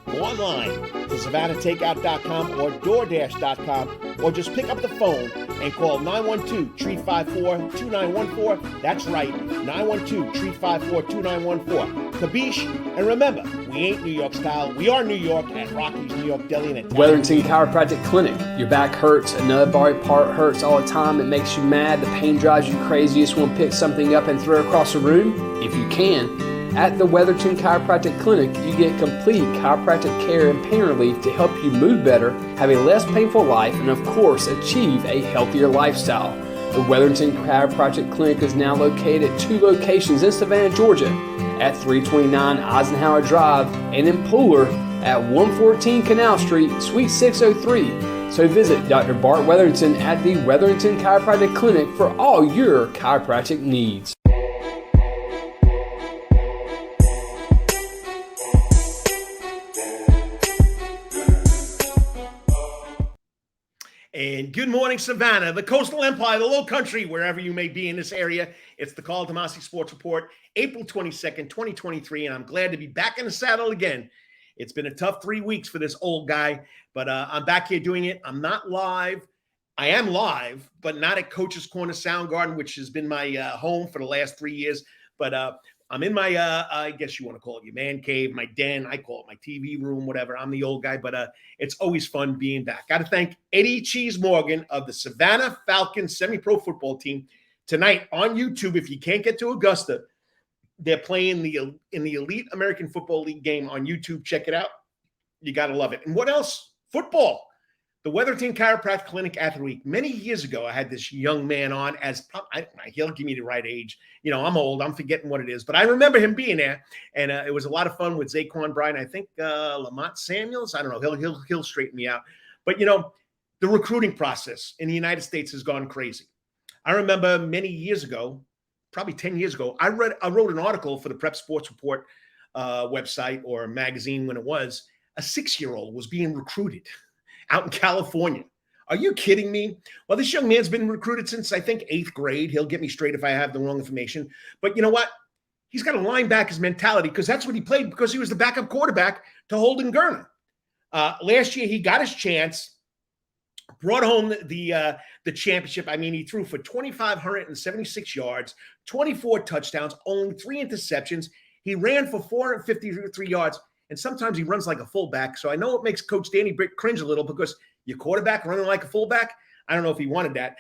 go online to SavannahTakeout.com or DoorDash.com, or just pick up the phone and call 912-354-2914. That's right, 912-354-2914. Kabish, and remember, we ain't New York style. We are New York at Rocky's New York Deli and Italian. Wetherington Chiropractic Clinic. Your back hurts, another body part hurts all the time. It makes you mad. The pain drives you crazy. You just want to pick something up and throw it across the room. If you can, at the Wetherington Chiropractic Clinic, you get complete chiropractic care and pain relief to help you move better, have a less painful life, and of course, achieve a healthier lifestyle. The Wetherington Chiropractic Clinic is now located at 2 locations in Savannah, Georgia, at 329 Eisenhower Drive and in Pooler at 114 Canal Street, Suite 603. So visit Dr. Bart Wetherington at the Wetherington Chiropractic Clinic for all your chiropractic needs. And good morning, Savannah, the coastal empire, the low country, wherever you may be in this area. It's the Karl DeMasi Sports Report, April 22nd, 2023, and I'm glad to be back in the saddle again. It's been a tough 3 weeks for this old guy, but I'm back here doing it. I'm not live. I am live, but not at Coach's Corner Soundgarden, which has been my home for the last 3 years. But I'm in my, I guess you want to call it your man cave, my den. I call it my TV room, whatever. I'm the old guy, but it's always fun being back. Got to thank Eddie Cheese Morgan of the Savannah Falcons semi-pro football team tonight on YouTube. If you can't get to Augusta, They're playing in the Elite American Football League game on YouTube. Check it out. You got to love it. And what else? Football. The Wetherington Chiropractic Clinic Athlete Week. Many years ago, I had this young man on as he'll give me the right age. You know, I'm old. I'm forgetting what it is. But I remember him being there. And it was a lot of fun with Zaquan Bryan. I think Lamont Samuels. I don't know. He'll straighten me out. But, you know, the recruiting process in the United States has gone crazy. I remember many years ago, probably 10 years ago, I wrote an article for the Prep Sports Report website or magazine when it was. A 6-year-old was being recruited out in California. Are you kidding me? Well, this young man's been recruited since, I think, 8th grade. He'll get me straight if I have the wrong information. But you know what? He's got a linebacker's mentality because that's what he played because he was the backup quarterback to Holden Gurner. Last year, he got his chance, brought home the championship. I mean, he threw for 2,576 yards, 24 touchdowns, only 3 interceptions. He ran for 453 yards. And sometimes he runs like a fullback. So I know it makes Coach Danny Brick cringe a little because your quarterback running like a fullback. I don't know if he wanted that.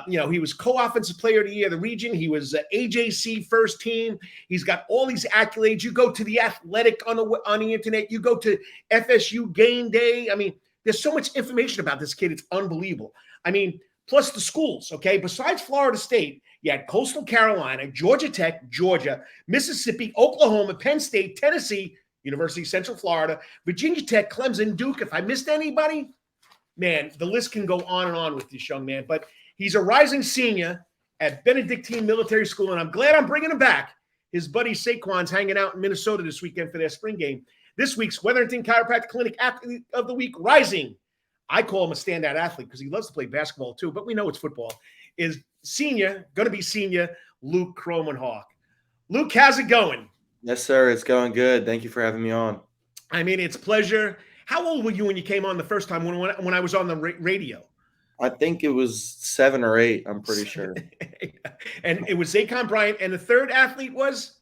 You know, he was co-offensive player of the year of the region. He was AJC first team. He's got all these accolades. You go to the Athletic on the internet. You go to FSU game day. I mean, there's so much information about this kid. It's unbelievable. I mean, plus the schools, okay? Besides Florida State, you had Coastal Carolina, Georgia Tech, Georgia, Mississippi, Oklahoma, Penn State, Tennessee, University of Central Florida, Virginia Tech, Clemson, Duke. If I missed anybody, man, the list can go on and on with this young man. But he's a rising senior at Benedictine Military School, and I'm glad I'm bringing him back. His buddy Saquon's hanging out in Minnesota this weekend for their spring game. This week's Wetherington Chiropractic Clinic Athlete of the Week rising. I call him a standout athlete because he loves to play basketball too, but we know it's football. Is senior, going to be senior, Luke Kromenhoek. Luke, how's it going? Yes, sir. It's going good. Thank you for having me on. I mean, it's a pleasure. How old were you when you came on the first time when I was on the radio? I think it was 7 or 8. I'm pretty sure. And it was Zaquan Bryan. And the third athlete was?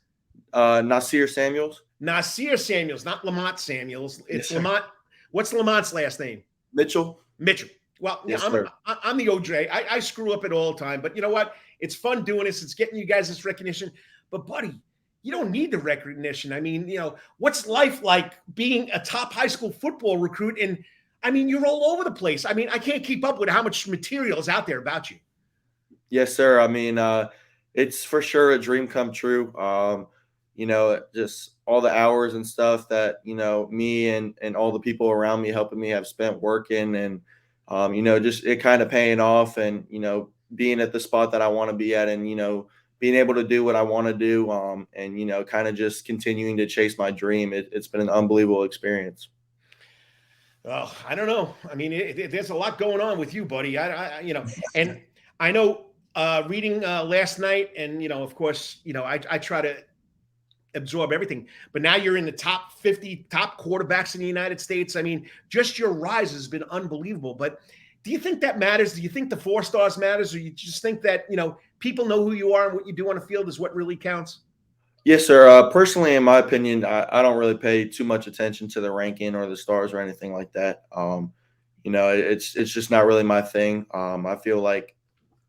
Nasir Samuels. Nasir Samuels, not Lamont Samuels. It's Yes, Lamont. What's Lamont's last name? Mitchell. Mitchell. Well, Yes, I'm the OJ. I screw up it all the time. But you know what? It's fun doing this. It's getting you guys this recognition. But, buddy, you don't need the recognition. I mean, you know, what's life like being a top high school football recruit? And I mean, you're all over the place. I mean, I can't keep up with how much material is out there about you. Yes, sir. I mean, it's for sure a dream come true. You know, just all the hours and stuff that, you know, me and all the people around me helping me have spent working and, you know, just it kind of paying off and, you know, being at the spot that I want to be at and, you know, being able to do what I want to do and, you know, kind of just continuing to chase my dream. It's been an unbelievable experience. Oh, I don't know. I mean, there's a lot going on with you, buddy. I you know, and I know reading last night and, you know, of course, you know, I try to absorb everything, but now you're in the top 50 top quarterbacks in the United States. I mean, just your rise has been unbelievable, but do you think that matters? Do you think the 4 stars matters? Or you just think that, you know, people know who you are and what you do on the field is what really counts? Yes, sir. Personally, in my opinion, I don't really pay too much attention to the ranking or the stars or anything like that. You know, it's just not really my thing. I feel like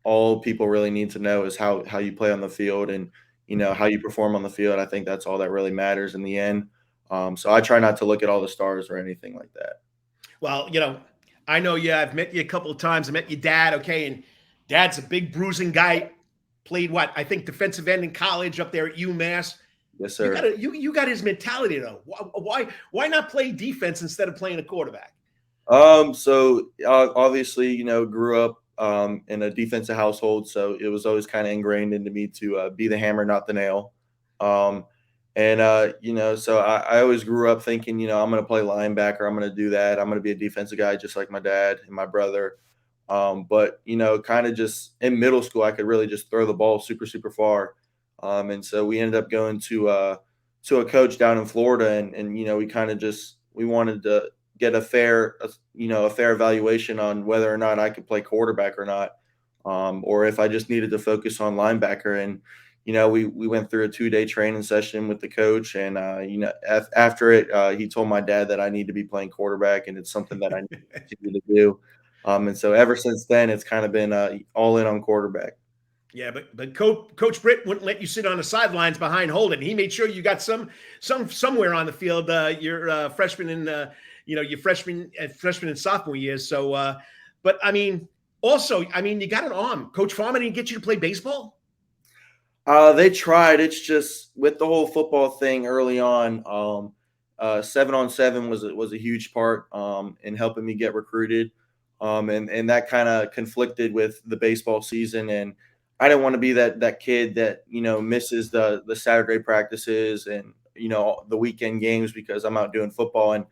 all people really need to know is how you play on the field and, you know, how you perform on the field. I think that's all that really matters in the end. So I try not to look at all the stars or anything like that. Well, you know, I know you. I've met you a couple of times. I met your dad. Okay. And Dad's a big bruising guy. Played what? I think defensive end in college up there at UMass. Yes, sir. You got his mentality though. Why not play defense instead of playing a quarterback? So obviously, you know, grew up in a defensive household, so it was always kind of ingrained into me to be the hammer, not the nail. You know, so I always grew up thinking, you know, I'm going to play linebacker. I'm going to do that. I'm going to be a defensive guy just like my dad and my brother. But, you know, kind of just in middle school, I could really just throw the ball super, super far. And so we ended up going to a coach down in Florida and you know, we wanted to get a fair evaluation on whether or not I could play quarterback or not. Or if I just needed to focus on linebacker. And, you know, we went through a 2-day training session with the coach. And, you know, after it, he told my dad that I need to be playing quarterback and it's something that I need to continue to do. And so ever since then, it's kind of been all in on quarterback. Yeah, but Coach Britt wouldn't let you sit on the sidelines behind Holden. He made sure you got somewhere on the field. Your freshman and your freshman and sophomore years. So, but I mean, also, I mean, you got an arm. Coach Farmer didn't get you to play baseball. They tried. It's just with the whole football thing early on. 7-on-7 was a huge part in helping me get recruited, and that kind of conflicted with the baseball season. And I didn't want to be that kid that misses the Saturday practices and the weekend games because I'm out doing football, and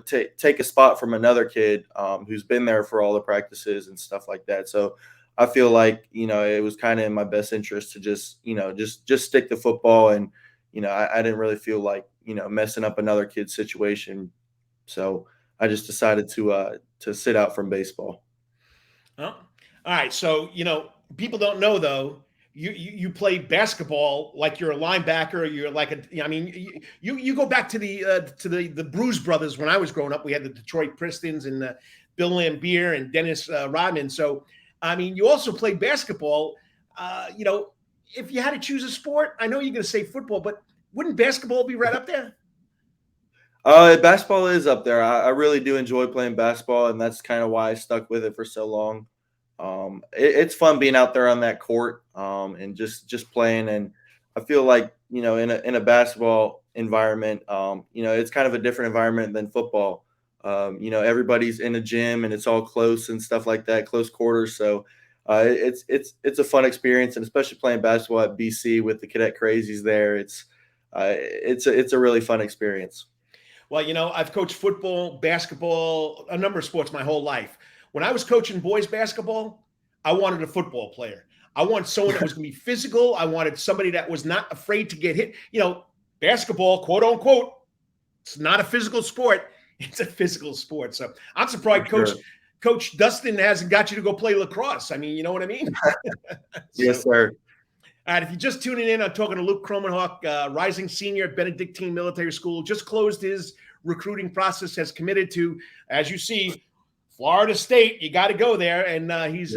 take a spot from another kid who's been there for all the practices and stuff like that. So I feel like it was kind of in my best interest to just stick to football, and I didn't really feel like messing up another kid's situation, so I just decided to sit out from baseball. Oh, all right. So people don't know though. You play basketball like you're a linebacker. You're like you go back to the Bruce brothers. When I was growing up, we had the Detroit Pistons and Bill Lambier and Dennis Rodman. So I mean, you also play basketball. If you had to choose a sport, I know you're going to say football, but wouldn't basketball be right up there? Basketball is up there. I really do enjoy playing basketball, and that's kind of why I stuck with it for so long. It's fun being out there on that court and just playing. And I feel like in a basketball environment, it's kind of a different environment than football. Everybody's in a gym and it's all close and stuff like that, close quarters. So it's a fun experience, and especially playing basketball at BC with the Cadet Crazies there. It's a really fun experience. Well, I've coached football, basketball, a number of sports my whole life. When I was coaching boys basketball, I wanted a football player. I wanted someone that was going to be physical. I wanted somebody that was not afraid to get hit. Basketball, quote unquote, it's not a physical sport. It's a physical sport. So I'm surprised Coach Dustin hasn't got you to go play lacrosse. I mean, you know what I mean? Yes, sir. All right, if you're just tuning in, I'm talking to Luke Kromenhoek, rising senior at Benedictine Military School. Just closed his recruiting process, has committed to, as you see, Florida State. You got to go there, and he's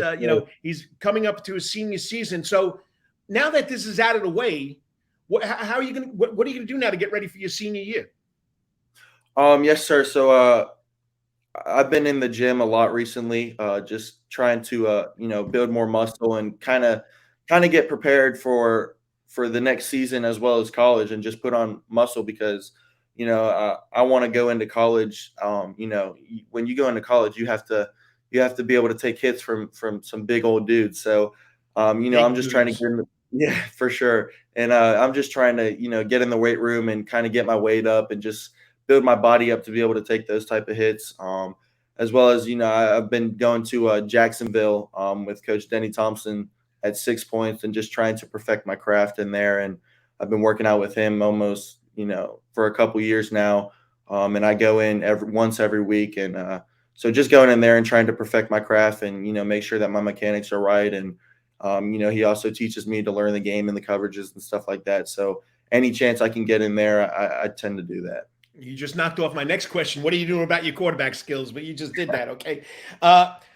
he's coming up to his senior season. So now that this is out of the way, what are you gonna do now to get ready for your senior year? Yes, sir. So I've been in the gym a lot recently, just trying to build more muscle and kind of get prepared for the next season as well as college, and just put on muscle because I want to go into college. When you go into college, you have to be able to take hits from some big old dudes. So I'm just trying to get in yeah, for sure. And I'm just trying to get in the weight room and kind of get my weight up and just build my body up to be able to take those type of hits. As well as I've been going to Jacksonville with Coach Denny Thompson at 6 points and just trying to perfect my craft in there. And I've been working out with him almost, for a couple years now. And I go in once every week. And so just going in there and trying to perfect my craft and, make sure that my mechanics are right. And, he also teaches me to learn the game and the coverages and stuff like that. So any chance I can get in there, I tend to do that. You just knocked off my next question. What are you doing about your quarterback skills? But you just did that. Okay.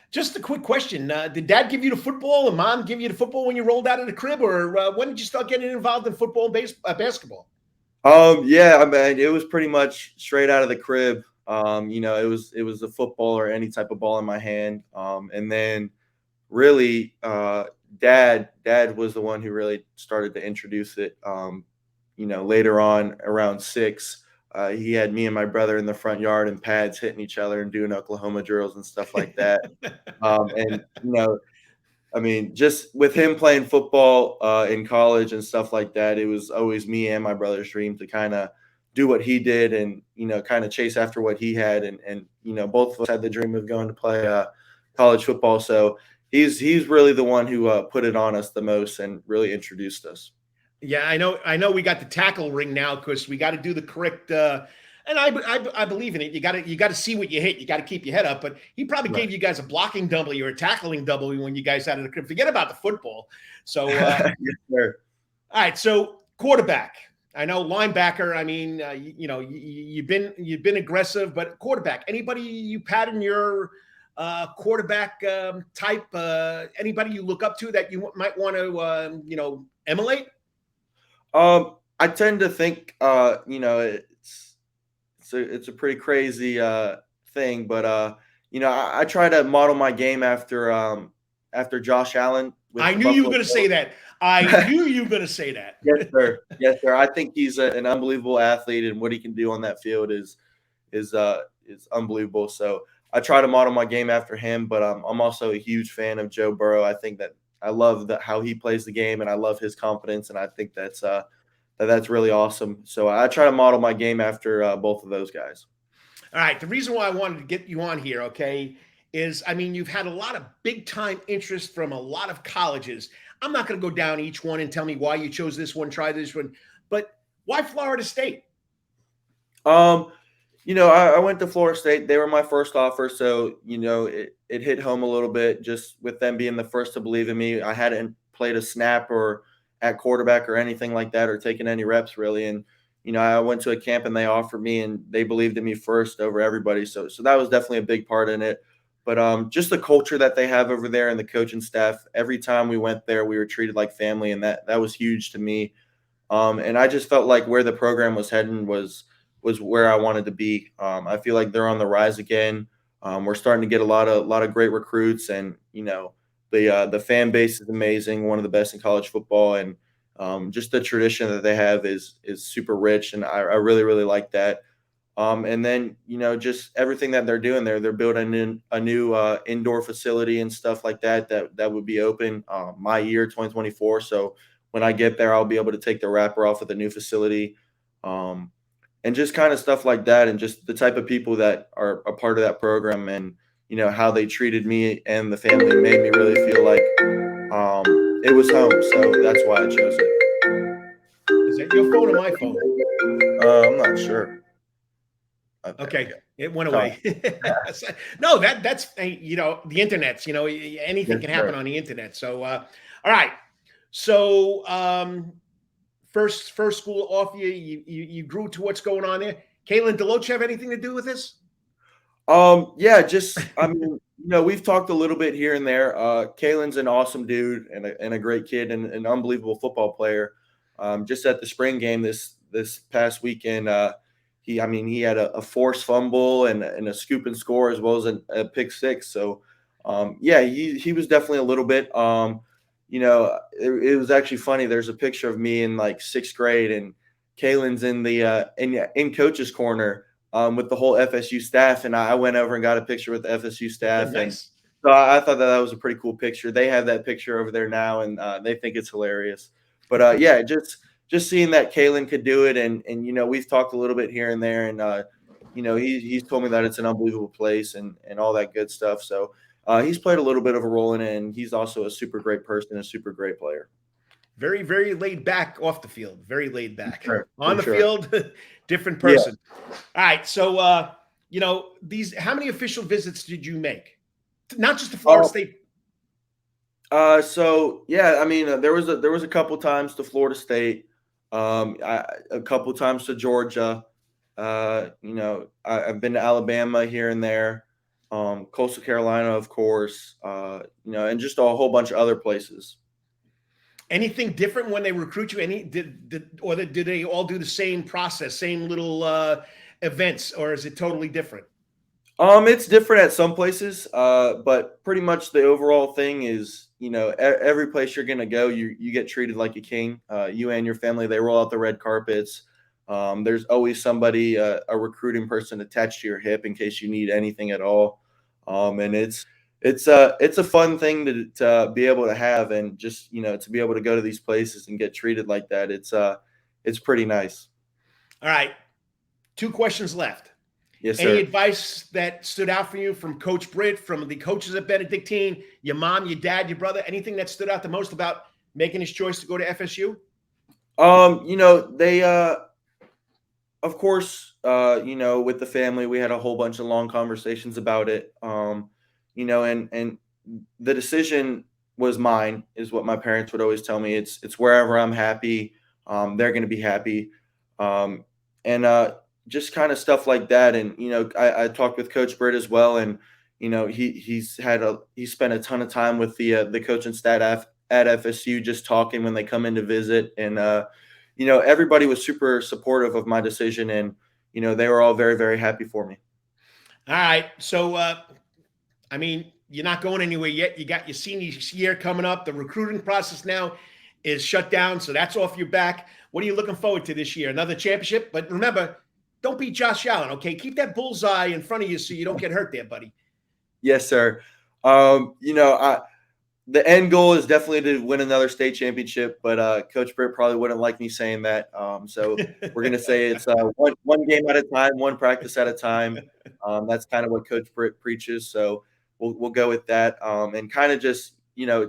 Just a quick question. Did dad give you the football and mom give you the football when you rolled out of the crib, or when did you start getting involved in football and basketball? Yeah, I mean, it was pretty much straight out of the crib. It was a football or any type of ball in my hand. And then really, dad was the one who really started to introduce it. Later on around 6, he had me and my brother in the front yard in pads hitting each other and doing Oklahoma drills and stuff like that. I mean, just with him playing football in college and stuff like that, it was always me and my brother's dream to kind of do what he did and, kind of chase after what he had. And both of us had the dream of going to play college football. So he's really the one who put it on us the most and really introduced us. Yeah, I know we got the tackle ring now because we got to do the correct and I believe in it. You got to see what you hit. You got to keep your head up. But he probably gave you guys a blocking W or a tackling W when you guys out of the crib. Forget about the football. So, yes, sir. All right. So quarterback. I know linebacker. I mean, you've been aggressive, but quarterback. Anybody you pat in your quarterback type? Anybody you look up to that you might want to, emulate? I tend to think, it's a pretty crazy thing, but I try to model my game after Josh Allen. I knew you were going to say that. I knew you were going to say that. Yes, sir. Yes, sir. I think he's an unbelievable athlete, and what he can do on that field is unbelievable. So I try to model my game after him, but I'm also a huge fan of Joe Burrow. I think that I love how he plays the game, and I love his confidence, and I think that's really awesome. So I try to model my game after both of those guys. All right. The reason why I wanted to get you on here, okay, is, you've had a lot of big-time interest from a lot of colleges. I'm not going to go down each one and tell me why you chose this one, try this one, but why Florida State? I went to Florida State. They were my first offer, so, it hit home a little bit just with them being the first to believe in me. I hadn't played a snap or at quarterback or anything like that or taken any reps really. And, I went to a camp and they offered me and they believed in me first over everybody. So that was definitely a big part in it. But just the culture that they have over there and the coaching staff, every time we went there, we were treated like family. And that was huge to me. And I just felt like where the program was heading was where I wanted to be. I feel like they're on the rise again. We're starting to get a lot of great recruits, and the fan base is amazing, one of the best in college football, and just the tradition that they have is super rich, and I really, really like that. And then just everything that they're doing there, they're building in a new indoor facility and stuff like that would be open my year 2024. So when I get there, I'll be able to take the wrapper off of the new facility. And just kind of stuff like that, and just the type of people that are a part of that program, and how they treated me and the family made me really feel like it was home. So that's why I chose it. Is that your phone or my phone? I'm not sure. Okay, it went away. No, that's the internet's. Anything can happen on the internet. So all right, so first school off you grew to what's going on there. Kalen Deloach have anything to do with this? Yeah, just we've talked a little bit here and there. Kalen's an awesome dude and a great kid and an unbelievable football player. Just at the spring game this past weekend, he had a forced fumble and a scoop and score as well as a pick six. So he was definitely a little bit. It was actually funny. There's a picture of me in like sixth grade, and Kalen's in the in coach's corner with the whole FSU staff, and I went over and got a picture with the FSU staff. Nice. And so I thought that was a pretty cool picture. They have that picture over there now, and they think it's hilarious. But just seeing that Kalen could do it, and we've talked a little bit here and there, and he's told me that it's an unbelievable place and all that good stuff. So he's played a little bit of a role in it, and he's also a super great person, a super great player. Very, very laid back off the field. Very laid back. Sure. On the field, different person. Yeah. All right. So, how many official visits did you make? Not just to Florida State. There was a couple times to Florida State, a couple times to Georgia. I've been to Alabama here and there, Coastal Carolina, of course, and just a whole bunch of other places. Anything different when they recruit you? Did they all do the same process, same little events, or is it totally different? It's different at some places, but pretty much the overall thing is, every place you're gonna go, you get treated like a king. You and your family, they roll out the red carpets. There's always somebody, a recruiting person attached to your hip in case you need anything at all. And it's a fun thing to be able to have, and just to be able to go to these places and get treated like that. It's pretty nice. All right, 2 questions left. Yes, sir. Any advice that stood out for you from Coach Britt, from the coaches at Benedictine, your mom, your dad, your brother? Anything that stood out the most about making his choice to go to FSU? They of course, with the family, we had a whole bunch of long conversations about it. And the decision was mine, is what my parents would always tell me. It's wherever I'm happy, they're going to be happy. And just kind of stuff like that. And, I talked with Coach Britt as well. And, he spent a ton of time with the coach and staff at FSU, just talking when they come in to visit. And, everybody was super supportive of my decision, and, they were all very, very happy for me. All right. So, you're not going anywhere yet. You got your senior year coming up. The recruiting process now is shut down, so that's off your back. What are you looking forward to this year? Another championship? But remember, don't beat Josh Allen, okay? Keep that bullseye in front of you so you don't get hurt there, buddy. Yes, sir. The end goal is definitely to win another state championship, but Coach Britt probably wouldn't like me saying that. So we're going to say it's one game at a time, one practice at a time. That's kind of what Coach Britt preaches. So we'll go with that, and kind of just,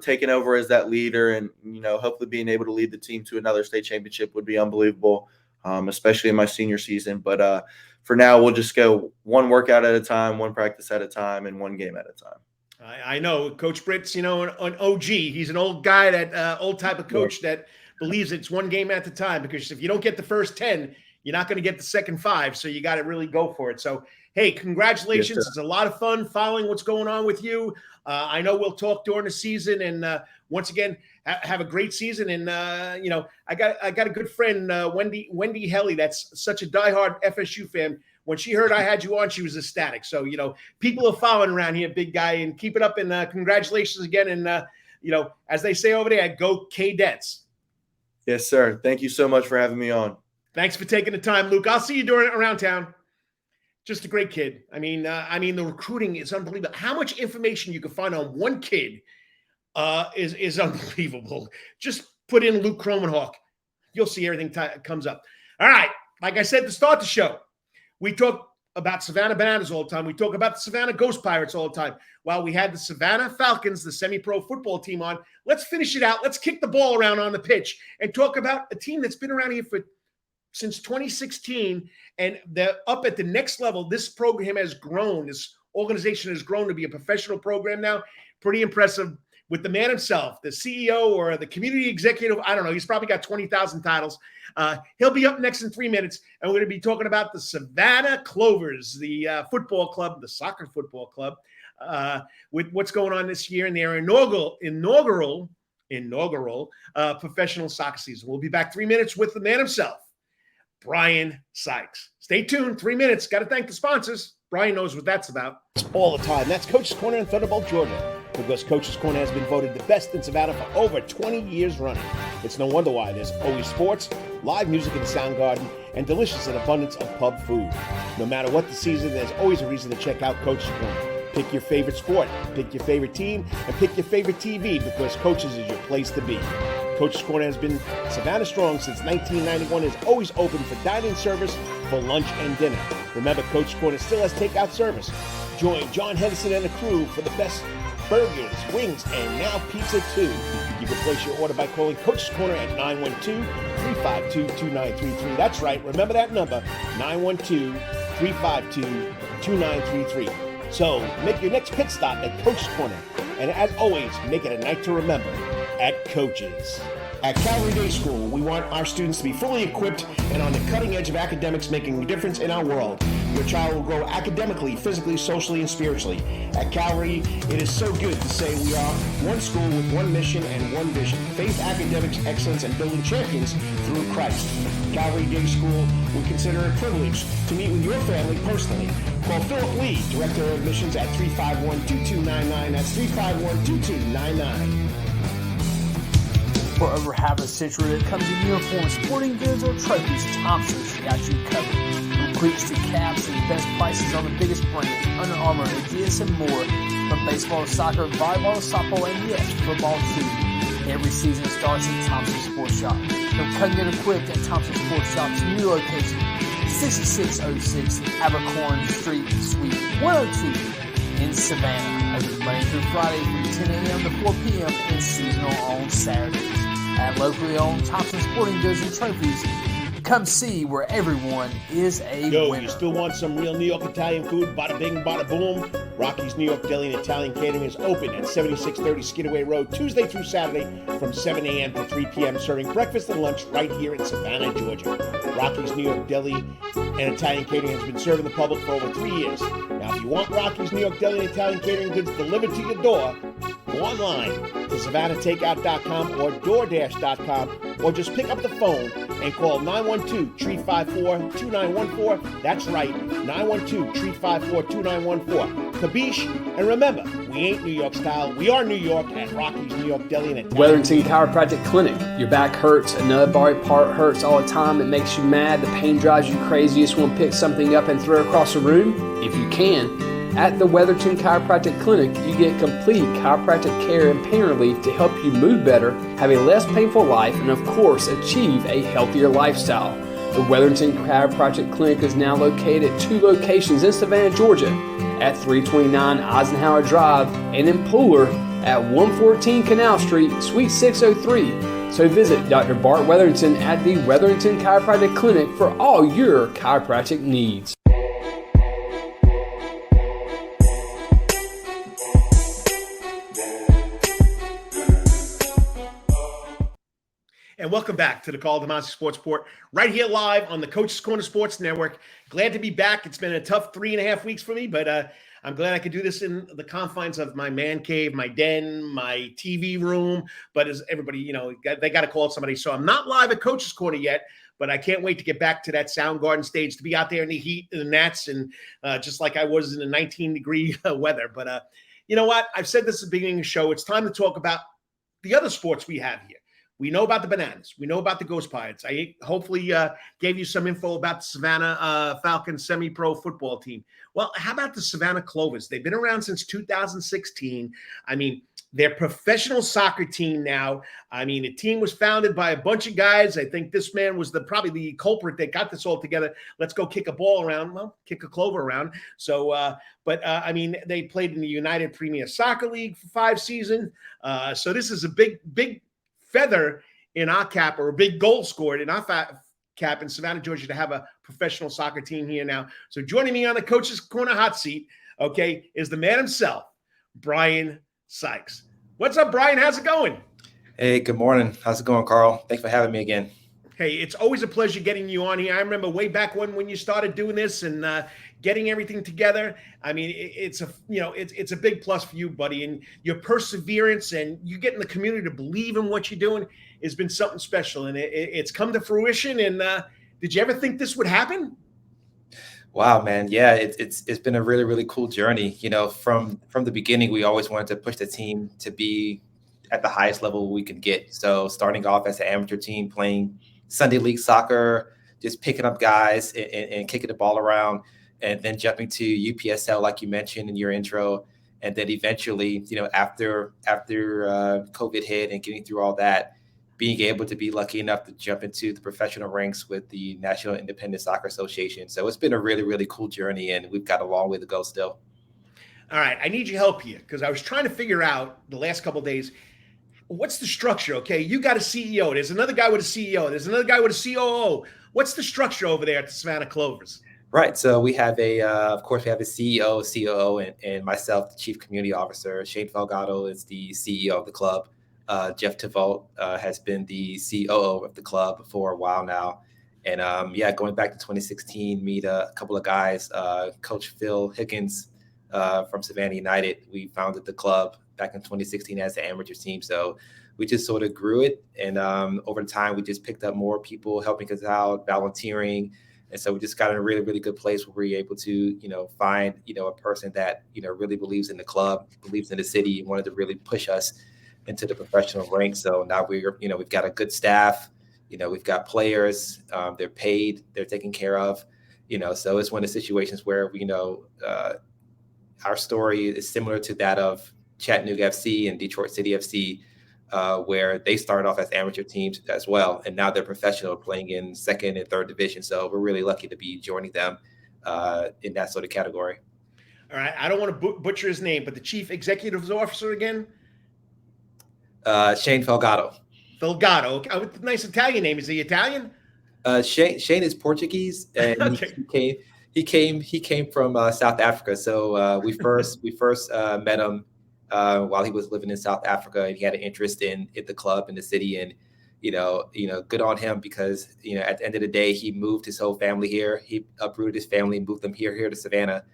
taking over as that leader, and, hopefully being able to lead the team to another state championship would be unbelievable, especially in my senior season. But for now, we'll just go one workout at a time, one practice at a time, and one game at a time. I know Coach Britt's, an OG. He's an old guy, that old type of coach that believes it's one game at a time, because if you don't get the first 10, you're not going to get the second 5. So you got to really go for it. So, hey, congratulations. Yes, it's a lot of fun following what's going on with you. I know we'll talk during the season, and once again, have a great season. And, I got a good friend, Wendy Helly, that's such a diehard FSU fan. When she heard I had you on, she was ecstatic. So, people are following around here, big guy, and keep it up. And congratulations again. And, as they say over there, go Cadets. Yes, sir. Thank you so much for having me on. Thanks for taking the time, Luke. I'll see you around town. Just a great kid. The recruiting is unbelievable. How much information you can find on one kid is unbelievable. Just put in Luke Kromenhoek. You'll see everything comes up. All right. Like I said to start the show, we talk about Savannah Bananas all the time. We talk about the Savannah Ghost Pirates all the time. While we had the Savannah Falcons, the semi-pro football team, on, let's finish it out. Let's kick the ball around on the pitch and talk about a team that's been around here since 2016, and they're up at the next level. This program has grown. This organization has grown to be a professional program now. Pretty impressive. With the man himself, the CEO or the community executive, I don't know. He's probably got 20,000 titles. He'll be up next in 3 minutes, and we're going to be talking about the Savannah Clovers, the football club, the soccer football club, with what's going on this year in their inaugural professional soccer season. We'll be back 3 minutes with the man himself, Brian Sykes. Stay tuned. 3 minutes. Got to thank the sponsors. Brian knows what that's about. All the time. That's Coach's Corner in Thunderbolt, Georgia. Because Coach's Corner has been voted the best in Savannah for over 20 years running. It's no wonder why. There's always sports, live music in the sound garden, and delicious and abundance of pub food. No matter what the season, there's always a reason to check out Coach's Corner. Pick your favorite sport, pick your favorite team, and pick your favorite TV, because Coach's is your place to be. Coach's Corner has been Savannah strong since 1991, is always open for dining service for lunch and dinner. Remember, Coach's Corner still has takeout service. Join John Henderson and the crew for the best burgers, wings, and now pizza too. You can place your order by calling Coach's Corner at 912-352-2933. That's right, remember that number, 912-352-2933. So make your next pit stop at Coach's Corner. And as always, make it a night to remember at Coach's. At Calvary Day School, we want our students to be fully equipped and on the cutting edge of academics, making a difference in our world. Your child will grow academically, physically, socially, and spiritually. At Calvary, it is so good to say we are one school with one mission and one vision: faith, academics, excellence, and building champions through Christ. Calvary Day School would consider it a privilege to meet with your family personally. Call Philip Lee, Director of Admissions, at 351-2299. That's 351-2299. For over half a century, when it comes to uniforms, sporting goods, or trophies, Thompson's got you covered. From cleats to caps and the best prices on the biggest brands, Under Armour, Adidas, and more. From baseball to soccer, volleyball to softball, and yes, football too. Every season starts at Thompson Sports Shop. They'll come get equipped at Thompson Sports Shop's new location, 6606 Abercorn Street, Suite 102 in Savannah. Open Monday through Friday from 10 a.m. to 4 p.m. and seasonal on Saturdays. At locally owned Thompson Sporting Goods and Trophies, come see where everyone is a winner. You still want some real New York Italian food? Bada bing, bada boom. Rocky's New York Deli and Italian Catering is open at 7630 Skidaway Road, Tuesday through Saturday from 7 a.m. to 3 p.m., serving breakfast and lunch right here in Savannah, Georgia. Rocky's New York Deli and Italian Catering has been serving the public for over 3 years. Now, if you you want Rocky's New York Deli and Italian catering goods delivered to your door, go online to SavannahTakeout.com or DoorDash.com, or just pick up the phone and call 912-354-2914. That's right, 912-354-2914. Kabish, and remember, we ain't New York style. We are New York at Rocky's New York Deli and Italian. Wetherington Chiropractic Clinic. Your back hurts, another body part hurts all the time. It makes you mad. The pain drives you crazy. You just want to pick something up and throw it across the room. If you can, at the Wetherington Chiropractic Clinic, you get complete chiropractic care and pain relief to help you move better, have a less painful life, and of course, achieve a healthier lifestyle. The Wetherington Chiropractic Clinic is now located at 2 locations in Savannah, Georgia, at 329 Eisenhower Drive and in Pooler at 114 Canal Street, Suite 603. So visit Dr. Bart Wetherington at the Wetherington Chiropractic Clinic for all your chiropractic needs. And welcome back to the Karl DeMasi Sports Report, right here live on the Coach's Corner Sports Network. Glad to be back. It's been a tough 3.5 weeks for me, but I'm glad I could do this in the confines of my man cave, my den, my TV room. But as everybody, they got to call somebody. So I'm not live at Coach's Corner yet, but I can't wait to get back to that Soundgarden stage, to be out there in the heat and the gnats, and just like I was in the 19-degree weather. But you know what? I've said this at the beginning of the show. It's time to talk about the other sports we have here. We know about the Bananas. We know about the Ghost Pirates. I hopefully gave you some info about the Savannah Falcons semi-pro football team. Well, how about the Savannah Clovers? They've been around since 2016. I mean, they're a professional soccer team now. I mean, the team was founded by a bunch of guys. I think this man was probably the culprit that got this all together. Let's go kick a ball around. Well, kick a clover around. So, I mean, they played in the United Premier Soccer League for 5 seasons. So this is a big feather in our cap, or a big goal scored in our cap in Savannah, Georgia, to have a professional soccer team here now. So joining me on the Coach's Corner hot seat, okay, is the man himself, Brian Sykes. What's up, Brian? How's it going? Hey, good morning. How's it going, Carl? Thanks for having me again. Hey, it's always a pleasure getting you on here. I remember way back when you started doing this and getting everything together. I mean, it's a big plus for you, buddy, and your perseverance and you getting the community to believe in what you're doing has been something special, and it's come to fruition. And did you ever think this would happen? Wow, man. Yeah, it's been a really, really cool journey. From the beginning, we always wanted to push the team to be at the highest level we could get. So starting off as an amateur team, playing Sunday league soccer, just picking up guys and kicking the ball around, and then jumping to UPSL, like you mentioned in your intro. And then eventually, after COVID hit and getting through all that, being able to be lucky enough to jump into the professional ranks with the National Independent Soccer Association. So it's been a really, really cool journey, and we've got a long way to go still. All right. I need your help here, because I was trying to figure out the last couple of days, what's the structure? Okay, you got a CEO. There's another guy with a CEO. There's another guy with a COO. What's the structure over there at the Savannah Clovers? Right. So we have of course, we have a CEO, COO, and myself, the Chief Community Officer. Shane Falgado is the CEO of the club. Jeff Tavolt has been the COO of the club for a while now. And going back to 2016, meet a couple of guys, Coach Phil Higgins from Savannah United. We founded the club back in 2016 as an amateur team. So we just sort of grew it. And over time, we just picked up more people helping us out, volunteering. And so we just got in a really, really good place where we were able to, find, a person that, really believes in the club, believes in the city, and wanted to really push us into the professional ranks. So now we've got a good staff, we've got players, they're paid, they're taken care of, so it's one of the situations where our story is similar to that of Chattanooga FC and Detroit City FC, where they started off as amateur teams as well, and now they're professional, playing in 2nd and 3rd division. So we're really lucky to be joining them in that sort of category. All right, I don't want to butcher his name, but the Chief Executive Officer again? Shane Falgado. Falgado. Okay. Nice Italian name. Is he Italian? Shane is Portuguese, and okay. he came from South Africa. So we first met him while he was living in South Africa, and he had an interest in the club and the city. And good on him, because at the end of the day, he moved his whole family here. He uprooted his family, moved them here to Savannah,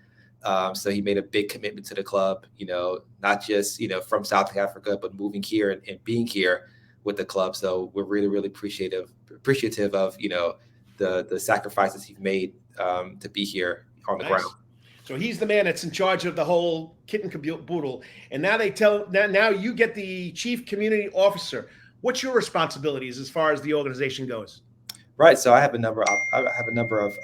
So he made a big commitment to the club, not just, from South Africa, but moving here and being here with the club. So we're really, really appreciative of, the sacrifices he's made to be here on the ground. So he's the man that's in charge of the whole kit and caboodle. And now you get the chief community officer. What's your responsibilities as far as the organization goes? Right. So I have a number of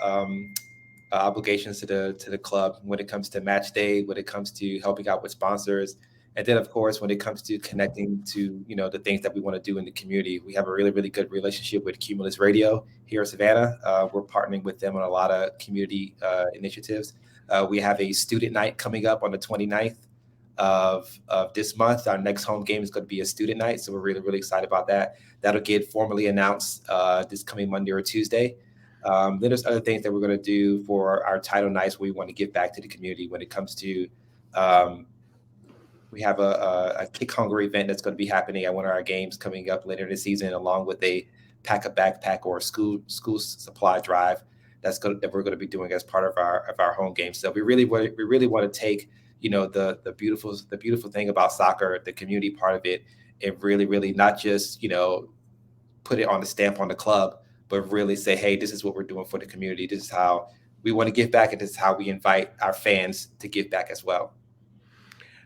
obligations to the club when it comes to match day, when it comes to helping out with sponsors. And then, of course, when it comes to connecting to, the things that we want to do in the community. We have a really, really good relationship with Cumulus Radio here in Savannah. We're partnering with them on a lot of community initiatives. We have a student night coming up on the 29th of this month. Our next home game is going to be a student night. So we're really, really excited about that. That'll get formally announced this coming Monday or Tuesday. Then there's other things that we're going to do for our title nights where we want to give back to the community when it comes to we have a Kick Hunger event that's going to be happening at one of our games coming up later this season, along with a pack a backpack or a school supply drive that we're going to be doing as part of our home game. So we really want to take the beautiful thing about soccer, the community part of it, and really not just put it on the stamp on the club, but really say, hey, this is what we're doing for the community. This is how we want to give back, and this is how we invite our fans to give back as well.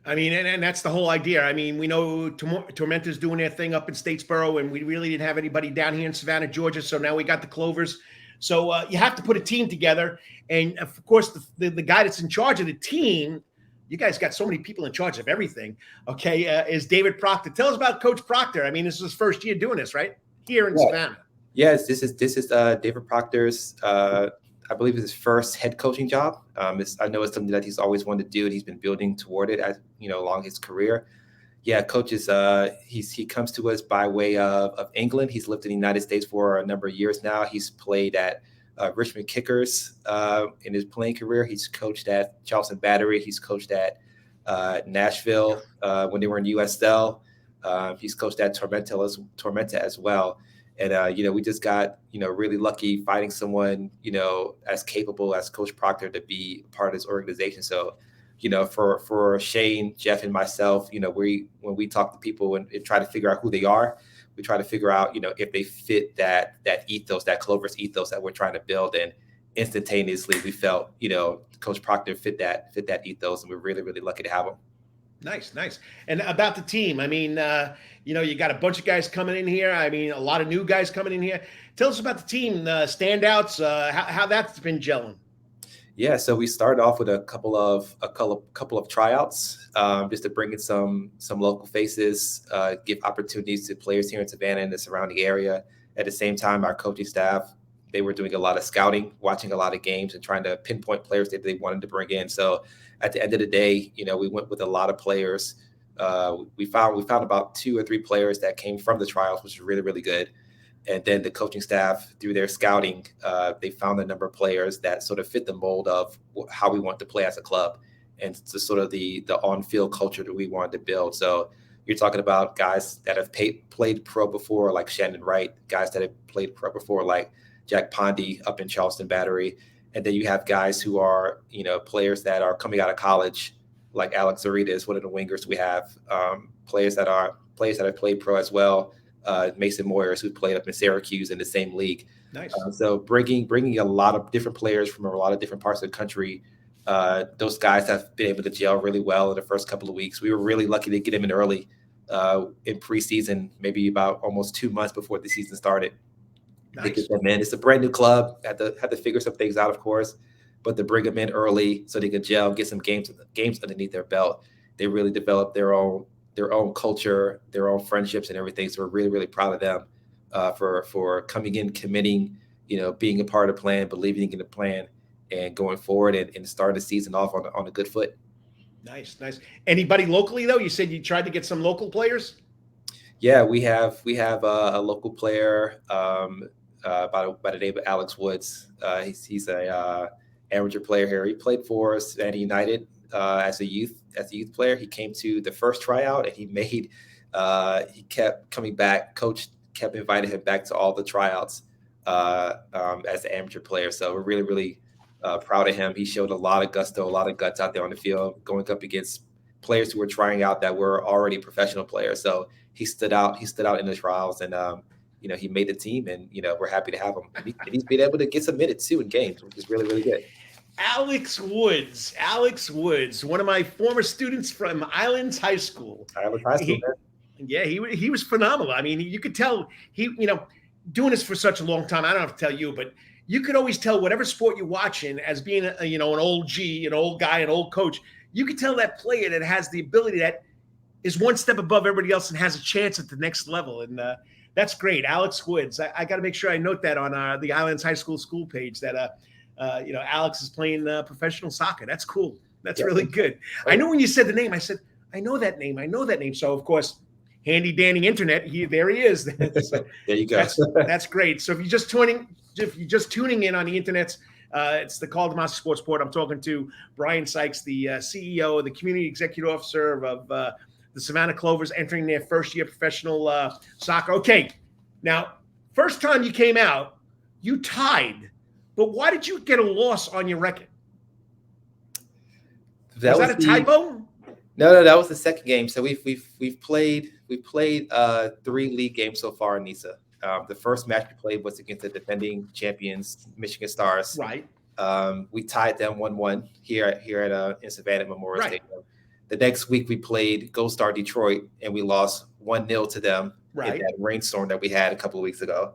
I mean, and that's the whole idea. I mean, we know Tormenta's doing their thing up in Statesboro, and we really didn't have anybody down here in Savannah, Georgia. So now we got the Clovers. So you have to put a team together. And of course, the guy that's in charge of the team, you guys got so many people in charge of everything, okay, is David Proctor. Tell us about Coach Proctor. I mean, this is his first year doing this, right? Here in Savannah. Yes, this is David Proctor's, I believe, his first head coaching job. I know it's something that he's always wanted to do, and he's been building toward it as along his career. Yeah, Coach is he comes to us by way of England. He's lived in the United States for a number of years now. He's played at Richmond Kickers in his playing career. He's coached at Charleston Battery. He's coached at Nashville when they were in USL. He's coached at Tormenta as well. And, we just got, really lucky finding someone, as capable as Coach Proctor to be part of this organization. So, for Shane, Jeff, and myself, when we talk to people and try to figure out who they are, we try to figure out, if they fit that ethos, that Clover's ethos that we're trying to build. And instantaneously, we felt, Coach Proctor fit that ethos, and we're really, really lucky to have him. Nice. And about the team, I mean, you got a bunch of guys coming in here. I mean, a lot of new guys coming in here. Tell us about the team, standouts, how that's been gelling. Yeah, so we started off with a couple of tryouts, just to bring in some local faces, give opportunities to players here in Savannah and the surrounding area. At the same time, our coaching staff, they were doing a lot of scouting, watching a lot of games, and trying to pinpoint players that they wanted to bring in. So at the end of the day, we went with a lot of players. We found about 2 or 3 players that came from the trials, which was really, really good. And then the coaching staff, through their scouting, they found a number of players that sort of fit the mold of how we want to play as a club, and to sort of the on-field culture that we wanted to build. So you're talking about guys that have played pro before, like Shannon Wright, guys that have played pro before, like Jack Pondy up in Charleston Battery. And then you have guys who are, players that are coming out of college, like Alex Zarita is one of the wingers. We have players that have played pro as well. Mason Moyers, who played up in Syracuse in the same league. Nice. So bringing a lot of different players from a lot of different parts of the country. Those guys have been able to gel really well in the first couple of weeks. We were really lucky to get them in early in preseason, maybe about almost 2 months before the season started. Nice. To get them in. It's a brand new club. Had to figure some things out, of course, but to bring them in early so they can gel, get some games underneath their belt. They really developed their own culture, their own friendships, and everything. So we're really, really proud of them for coming in, committing, being a part of the plan, believing in the plan, and going forward and starting the season off on a good foot. Nice. Anybody locally though? You said you tried to get some local players. Yeah, we have a local player by the name of Alex Woods. He's a amateur player here. He played for Savannah United as a youth player. He came to the first tryout, and he kept coming back. Coach kept inviting him back to all the tryouts as an amateur player. So we're really, really Proud of him. He showed a lot of gusto, a lot of guts out there on the field, going up against players who were trying out that were already professional players. So he stood out. He stood out in the trials, and he made the team, and we're happy to have him. And he's been able to get some minutes too in games, which is really, really good. Alex Woods, one of my former students from Islands High School. Yeah, he was phenomenal. I mean, you could tell doing this for such a long time. I don't have to tell you, but you could always tell whatever sport you're watching as being an old G, an old guy, an old coach. You could tell that player that has the ability, that is one step above everybody else and has a chance at the next level. And that's great, Alex Woods. I got to make sure I note that on the Islands High School page that Alex is playing professional soccer. That's cool. That's really good. I know when you said the name, I said, I know that name. So of course, handy dandy internet, there he is. So there you go. That's great. So if you're just tuning in on the internet, it's the Karl DeMasi Sports Report. I'm talking to Brian Sykes, the CEO, the Community Executive Officer of the Savannah Clovers, entering their first year professional soccer. Okay, now, first time you came out, you tied. But why did you get a loss on your record? Was that a typo? No, that was the second game. So we've played 3 league games so far in NISA. The first match we played was against the defending champions, Michigan Stars. Right. We tied them 1-1 here in Savannah Memorial Stadium. The next week we played Gold Star Detroit, and we lost 1-0 to them in that rainstorm that we had a couple of weeks ago.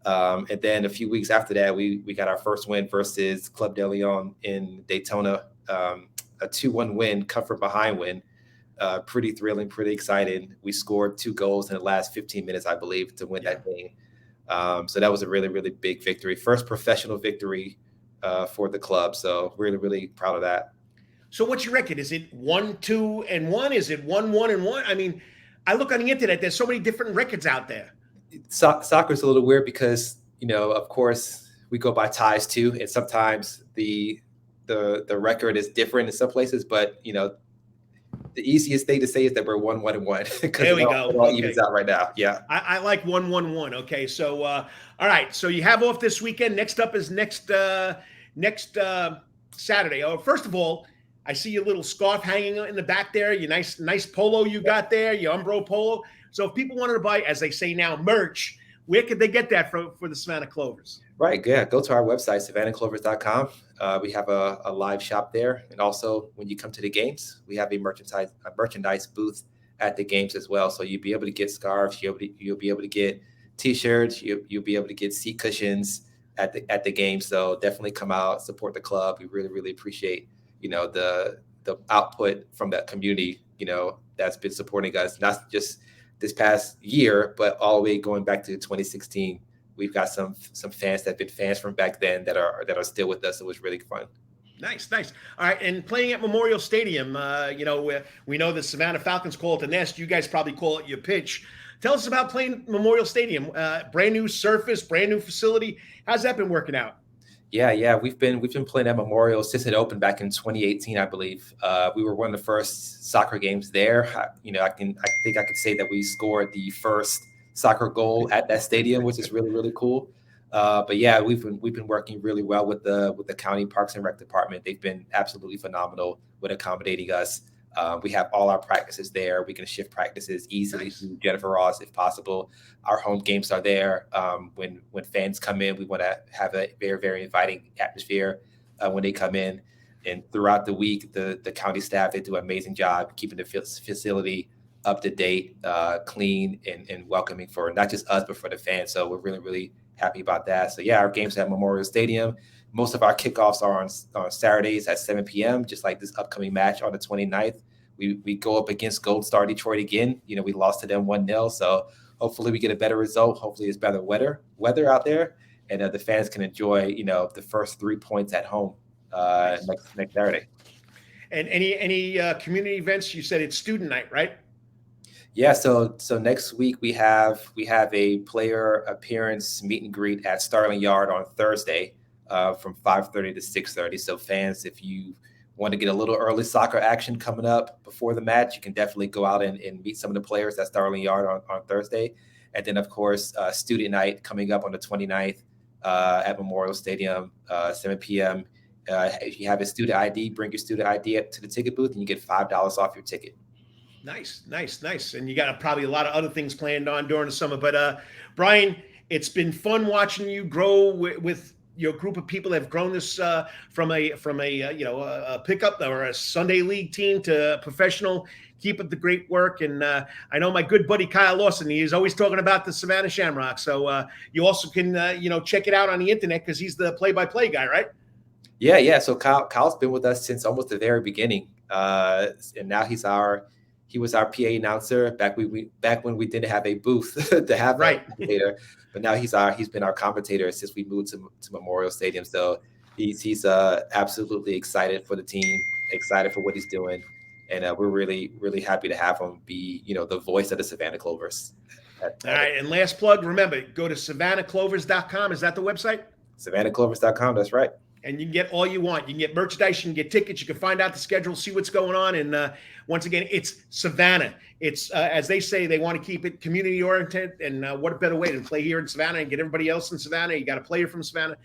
And then a few weeks after that, we got our first win versus Club de Leon in Daytona, a 2-1 win, come from behind win. Pretty thrilling, pretty exciting. We scored 2 goals in the last 15 minutes, I believe, to win that game. So that was a really, really big victory. First professional victory for the club. So really, really proud of that. So what's your record? Is it 1-2-1? Is it 1-1-1? I mean, I look on the internet, there's so many different records out there. Soccer is a little weird because, of course, we go by ties too. And sometimes the record is different in some places, but, the easiest thing to say is that we're 1-1-1. There we go. It all evens out right now. Yeah. I like 1-1-1. Okay. So, all right. So you have off this weekend. Next up is next Saturday. Oh, first of all, I see your little scarf hanging in the back there. Your nice polo you got there, your Umbro polo. So if people wanted to buy, as they say now, merch, where could they get that for the Savannah Clovers? Right. Yeah. Go to our website, savannahclovers.com. We have a live shop there. And also when you come to the games, we have a merchandise booth at the games as well. So you'll be able to get scarves. You'll be able to get T-shirts. You'll be able to get seat cushions at the game. So definitely come out, support the club. We really, really appreciate, the output from that community, that's been supporting us, not just this past year, but all the way going back to 2016. We've got some fans that have been fans from back then that are still with us. It was really fun. Nice. All right, and playing at Memorial Stadium, we know the Savannah Falcons call it the nest. You guys probably call it your pitch. Tell us about playing Memorial Stadium. Brand new surface, brand new facility. How's that been working out? Yeah. We've been playing at Memorial since it opened back in 2018, I believe. We were one of the first soccer games there. I think I could say that we scored the first soccer goal at that stadium, which is really, really cool. But yeah, we've been working really well with the county Parks and Rec department. They've been absolutely phenomenal with accommodating us. We have all our practices there. We can shift practices easily to Jennifer Ross if possible. Our home games are there. When fans come in, we want to have a very, very inviting atmosphere when they come in. And throughout the week, the county staff, they do an amazing job keeping the facility up to date, clean, and welcoming for not just us, but for the fans. So we're really, really happy about that. So yeah, our games at Memorial Stadium. Most of our kickoffs are on Saturdays at 7 p.m., just like this upcoming match on the 29th. We go up against Gold Star Detroit again. We lost to them 1-0. So hopefully we get a better result. Hopefully it's better weather out there, and the fans can enjoy, the first 3 points at home next Saturday. And any community events? You said it's student night, right? Yeah, so next week we have a player appearance meet and greet at Starling Yard on Thursday from 5:30 to 6:30. So fans, if you want to get a little early soccer action coming up before the match, you can definitely go out and meet some of the players at Starling Yard on Thursday. And then, of course, student night coming up on the 29th at Memorial Stadium, 7 p.m. If you have a student ID, bring your student ID to the ticket booth and you get $5 off your ticket. Nice. And you got probably a lot of other things planned on during the summer. But Brian, it's been fun watching you grow with your group of people that have grown this from a pickup or a Sunday league team to professional. Keep up the great work. And I know my good buddy Kyle Lawson, he is always talking about the Savannah Shamrocks. So you also can check it out on the internet because he's the play-by-play guy, right? Yeah. So Kyle's been with us since almost the very beginning, and now he was our PA announcer back when we didn't have a booth to have a commentator. But now he's been our commentator since we moved to Memorial Stadium. So he's absolutely excited for the team, excited for what he's doing, and we're really, really happy to have him be the voice of the Savannah Clovers. All right, and last plug, remember, go to savannahclovers.com. Is that the website? savannahclovers.com, that's right. And you can get all you want. You can get merchandise, you can get tickets, you can find out the schedule, see what's going on. And once again, it's Savannah. It's, as they say, they want to keep it community-oriented. And what a better way to play here in Savannah and get everybody else in Savannah. You got a player from Savannah.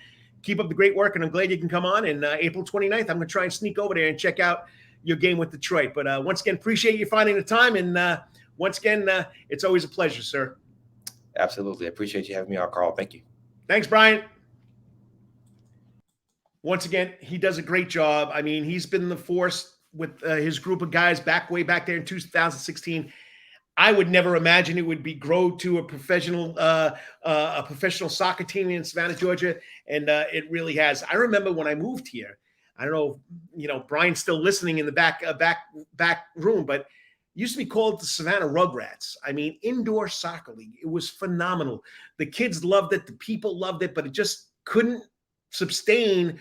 Keep up the great work, and I'm glad you can come on. And April 29th, I'm going to try and sneak over there and check out your game with Detroit. But once again, appreciate you finding the time. And once again, it's always a pleasure, sir. Absolutely. I appreciate you having me on, Carl. Thank you. Thanks, Brian. Once again, he does a great job. I mean, he's been the force with his group of guys way back there in 2016. I would never imagine it would be grow to a professional soccer team in Savannah, Georgia, and it really has. I remember when I moved here. I don't know, Brian's still listening in the back room, but it used to be called the Savannah Rugrats. I mean, indoor soccer league. It was phenomenal. The kids loved it. The people loved it, but it just couldn't sustain,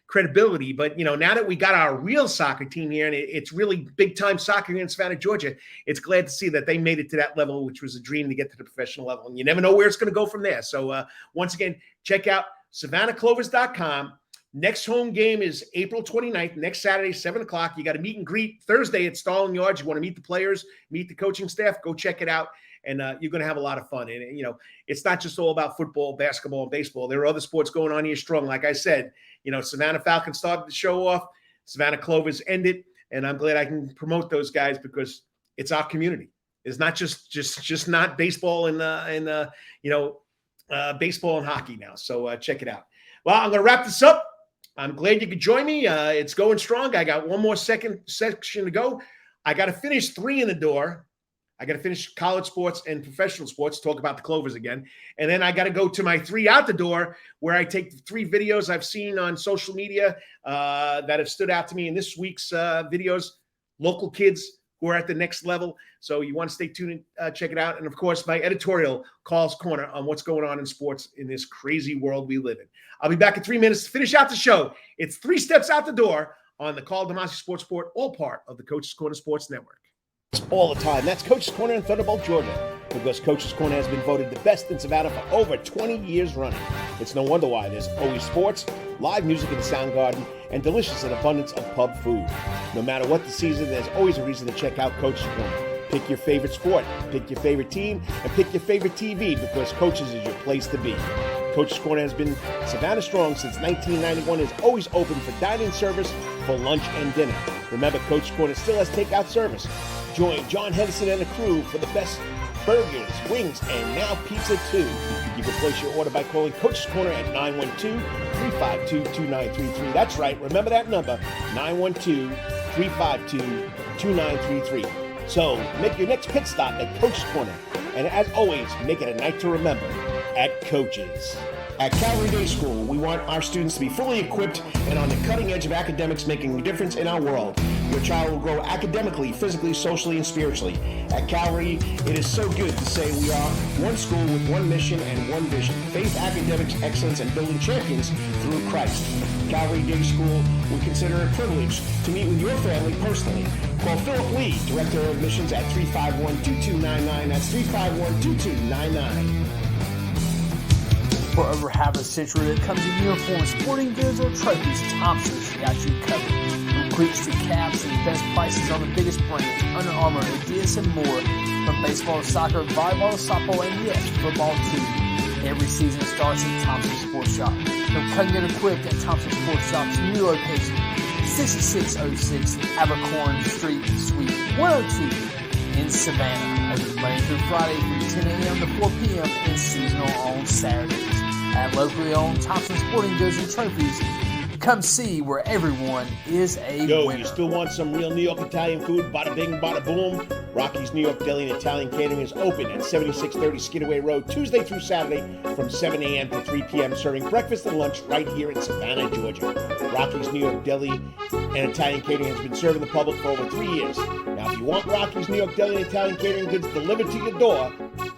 credibility. But, now that we got our real soccer team here and it's really big time soccer here in Savannah, Georgia, it's glad to see that they made it to that level, which was a dream to get to the professional level. And you never know where it's going to go from there. So once again, check out savannahclovers.com. Next home game is April 29th, next Saturday, 7 o'clock. You got a meet and greet Thursday at Starling Yards. You want to meet the players, meet the coaching staff, go check it out. And you're going to have a lot of fun. And, it's not just all about football, basketball, and baseball. There are other sports going on here strong. Like I said, Savannah Falcons started the show off. Savannah Clovers ended. And I'm glad I can promote those guys because it's our community. It's not just not baseball and baseball and hockey now. So check it out. Well, I'm going to wrap this up. I'm glad you could join me. It's going strong. I got one more section to go. I got to finish 3 in the door. I got to finish college sports and professional sports, talk about the Clovers again. And then I got to go to my 3 out the door where I take the 3 videos I've seen on social media that have stood out to me in this week's videos, local kids who are at the next level. So you want to stay tuned and check it out. And, of course, my editorial, Carl's Corner, on what's going on in sports in this crazy world we live in. I'll be back in 3 minutes to finish out the show. It's 3 steps out the door on the Karl DeMasi Sports Report, all part of the Coach's Corner Sports Network. All the time. That's Coach's Corner in Thunderbolt, Georgia, because Coach's Corner has been voted the best in Savannah for over 20 years running. It's no wonder why. There's always sports, live music in the sound garden, and delicious and abundance of pub food. No matter what the season, there's always a reason to check out Coach's Corner. Pick your favorite sport, pick your favorite team, and pick your favorite TV because Coach's is your place to be. Coach's Corner has been Savannah strong since 1991 and is always open for dine-in service for lunch and dinner. Remember, Coach's Corner still has takeout service. Join John Henderson and the crew for the best burgers, wings, and now pizza too. You can place your order by calling Coach's Corner at 912-352-2933. That's right, remember that number, 912-352-2933. So make your next pit stop at Coach's Corner. And as always, make it a night to remember at Coach's. At Calvary Day School, we want our students to be fully equipped and on the cutting edge of academics, making a difference in our world. Your child will grow academically, physically, socially, and spiritually. At Calvary, it is so good to say we are one school with one mission and one vision: faith, academics, excellence, and building champions through Christ. Calvary Day School, we consider it a privilege to meet with your family personally. Call Philip Lee, Director of Admissions, at 351-2299. That's 351-2299. For over half a century, when it comes to uniforms, sporting goods, or trophies, Thompson's got you covered. From cleats to caps and the best prices on the biggest brands, Under Armour, Adidas, and more. From baseball to soccer, volleyball to softball, and yes, football too. Every season starts at Thompson Sports Shop. From cutting and equipped at Thompson Sports Shop's new location, 6606 Abercorn Street, Suite 102 in Savannah. Open Monday through Friday from 10 a.m. to 4 p.m. and seasonal on Saturdays. At locally owned Thompson Sporting Goods and Trophies, come see where everyone is a winner. You still want some real New York Italian food? Bada bing, bada boom. Rocky's New York Deli and Italian Catering is open at 7630 Skidaway Road, Tuesday through Saturday from 7 a.m. to 3 p.m., serving breakfast and lunch right here in Savannah, Georgia. Rocky's New York Deli and Italian Catering has been serving the public for over 3 years. Now, if you want Rocky's New York Deli and Italian Catering goods delivered to your door,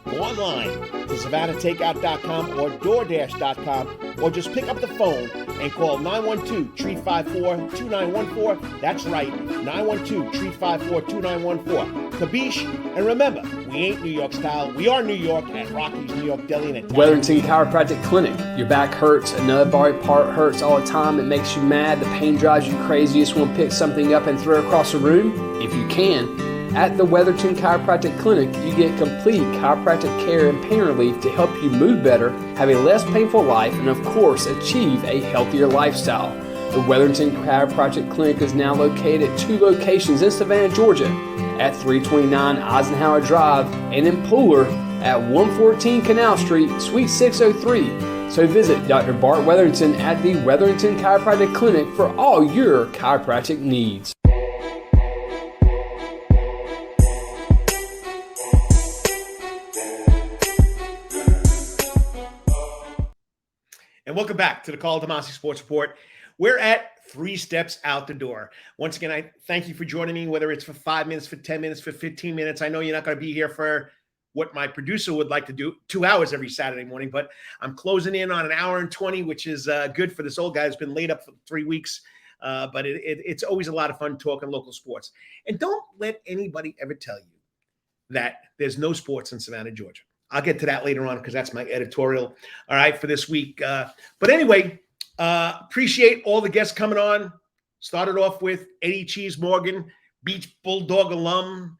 go online to SavannahTakeout.com or DoorDash.com, or just pick up the phone and call 912-354-2914. That's right, 912-354-2914. Kabish, and remember, we ain't New York style. We are New York at Rocky's New York Deli and Italian. Wetherington Chiropractic Clinic. Your back hurts, another body part hurts all the time. It makes you mad. The pain drives you crazy. You just want to pick something up and throw it across the room. If you can, at the Wetherington Chiropractic Clinic, you get complete chiropractic care and pain relief to help you move better, have a less painful life, and of course, achieve a healthier lifestyle. The Wetherington Chiropractic Clinic is now located at 2 locations in Savannah, Georgia, at 329 Eisenhower Drive and in Pooler at 114 Canal Street, Suite 603. So visit Dr. Bart Wetherington at the Wetherington Chiropractic Clinic for all your chiropractic needs. And welcome back to the Karl DeMasi Sports Report. We're at 3 steps out the door. Once again, I thank you for joining me, whether it's for 5 minutes, for 10 minutes, for 15 minutes. I know you're not going to be here for what my producer would like to do, 2 hours every Saturday morning, but I'm closing in on an hour and 20, which is good for this old guy who's been laid up for 3 weeks. But it's always a lot of fun talking local sports. And don't let anybody ever tell you that there's no sports in Savannah, Georgia. I'll get to that later on because that's my editorial, all right, for this week. But anyway, appreciate all the guests coming on. Started off with Eddie Cheese Morgan, Beach Bulldog alum,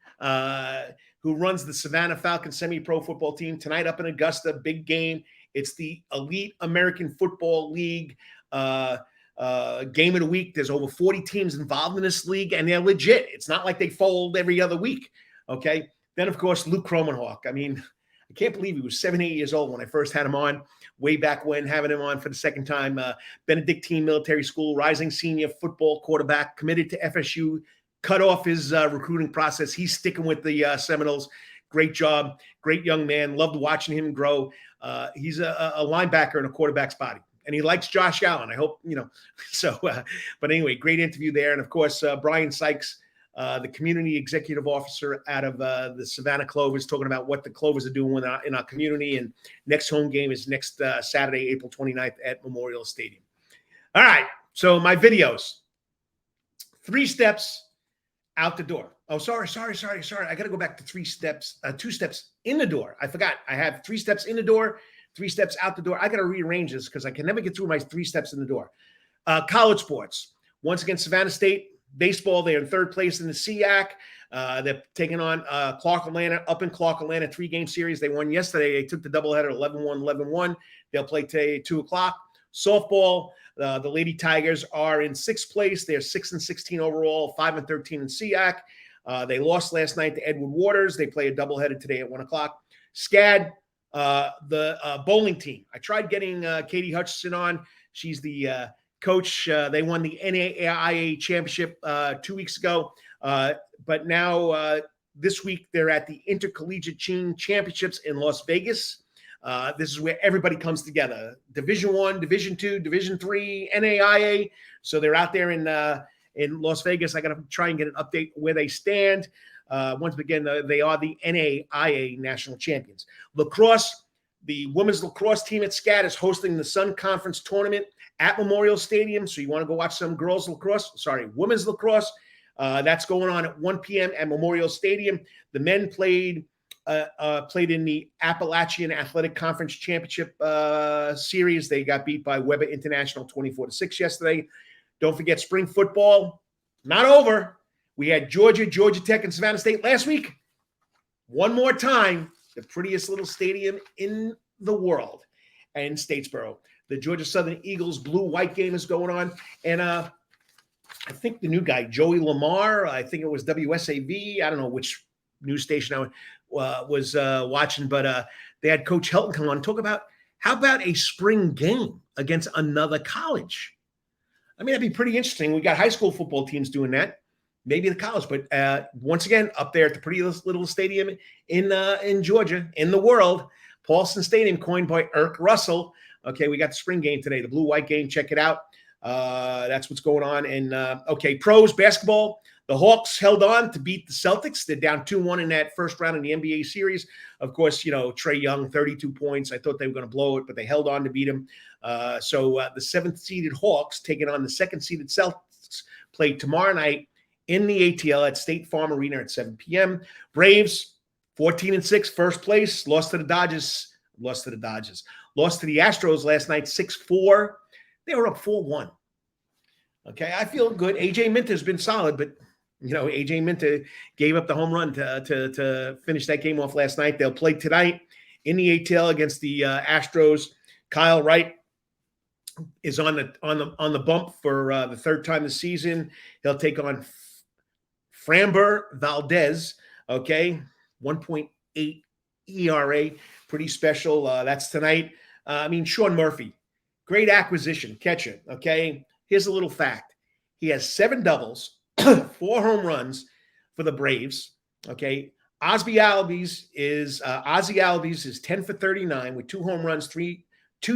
who runs the Savannah Falcons semi-pro football team. Tonight up in Augusta, big game. It's the Elite American Football League game of the week. There's over 40 teams involved in this league, and they're legit. It's not like they fold every other week, okay? Then, of course, Luke Kromenhoek. I mean, I can't believe he was 7, 8 years old when I first had him on, way back when, having him on for the second time. Benedictine Military School, rising senior football quarterback, committed to FSU, cut off his recruiting process. He's sticking with the Seminoles. Great job. Great young man. Loved watching him grow. He's a linebacker in a quarterback's body. And he likes Josh Allen. I hope, so, but anyway, great interview there. And of course, Brian Sykes, the community executive officer out of the Savannah Clover, is talking about what the Clovers are doing in our community. And next home game is next Saturday, April 29th at Memorial Stadium. All right. So my videos, 3 steps out the door. Oh, sorry. I got to go back to 2 steps in the door. I forgot. I have 3 steps in the door, 3 steps out the door. I got to rearrange this because I can never get through my 3 steps in the door. College sports. Once again, Savannah State baseball, they're in 3rd place in the SEAC. They're taking on Clark Atlanta, up in Clark Atlanta, 3-game series. They won yesterday. They took the doubleheader 11-1, 11-1. They'll play today at 2 o'clock. Softball, the Lady Tigers are in 6th place. They're 6-16 overall, 5-13 in SEAC. They lost last night to Edward Waters. They play a doubleheader today at 1 o'clock. SCAD, the bowling team. I tried getting Katie Hutchison on. She's the coach. They won the NAIA championship 2 weeks ago. But now this week they're at the Intercollegiate Teen Championships in Las Vegas. This is where everybody comes together. Division I, Division II, Division III, NAIA. So they're out there in Las Vegas. I got to try and get an update where they stand. Once again, they are the NAIA national champions. Lacrosse, the women's lacrosse team at SCAD is hosting the Sun Conference tournament at Memorial Stadium. So you want to go watch some women's lacrosse. That's going on at 1 p.m. at Memorial Stadium. The men played in the Appalachian Athletic Conference Championship series. They got beat by Weber International 24-6 yesterday. Don't forget spring football. Not over. We had Georgia Tech, and Savannah State last week. One more time, the prettiest little stadium in the world. in Statesboro. The Georgia Southern Eagles blue-white game is going on. And I think the new guy, Joey Lamar, I think it was WSAV. I don't know which news station I was watching, but they had Coach Helton come on and talk about how about a spring game against another college? I mean, that'd be pretty interesting. We got high school football teams doing that, maybe the college, but once again, up there at the pretty little stadium in Georgia, in the world, Paulson Stadium, coined by Irk Russell. Okay, we got the spring game today, the blue-white game. Check it out. That's what's going on. And, okay, pros basketball. The Hawks held on to beat the Celtics. They're down 2-1 in that first round of the NBA series. Of course, Trae Young, 32 points. I thought they were going to blow it, but they held on to beat him. So the 7th-seeded Hawks taking on the 2nd-seeded Celtics play tomorrow night in the ATL at State Farm Arena at 7 p.m. Braves, 14-6, first place. Lost to the Astros last night, 6-4. They were up 4-1. Okay, I feel good. A.J. Minter's been solid, but, A.J. Minter gave up the home run to finish that game off last night. They'll play tonight in the ATL against the Astros. Kyle Wright is on the bump for the third time this season. He'll take on Framber Valdez, okay, 1.8 ERA, pretty special. That's tonight. Sean Murphy, great acquisition, catcher, okay? Here's a little fact. He has 7 doubles, 4 home runs for the Braves, okay? Ozzie Albies is 10 for 39 with 2 home runs, 2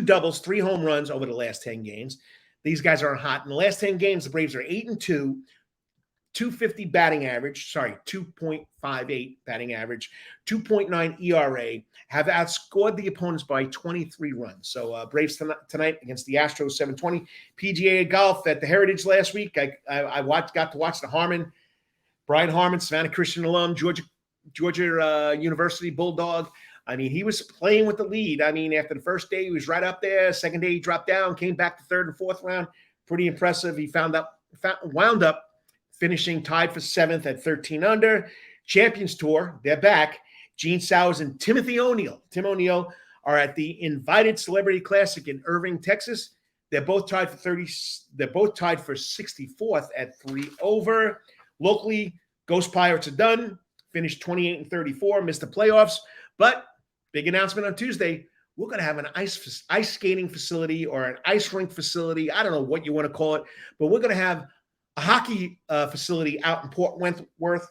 doubles, 3 home runs over the last 10 games. These guys are hot. In the last 10 games, the Braves are 8-2, 250 batting average, 2.58 batting average, 2.9 ERA, have outscored the opponents by 23 runs. So Braves tonight against the Astros, 7:20. PGA golf at the Heritage last week. I got to watch the Brian Harmon, Savannah Christian alum, Georgia University Bulldog. He was playing with the lead. After the first day, he was right up there. Second day, he dropped down, came back to third and fourth round. Pretty impressive. He wound up finishing tied for 7th at 13 under. Champions Tour, they're back. Gene Sowers and Tim O'Neill are at the Invited Celebrity Classic in Irving, Texas. They're both tied for 64th at 3 over. Locally, Ghost Pirates are done. Finished 28-34, missed the playoffs. But big announcement on Tuesday. We're going to have an ice skating facility or an ice rink facility. I don't know what you want to call it, but we're going to have a hockey facility out in Port Wentworth.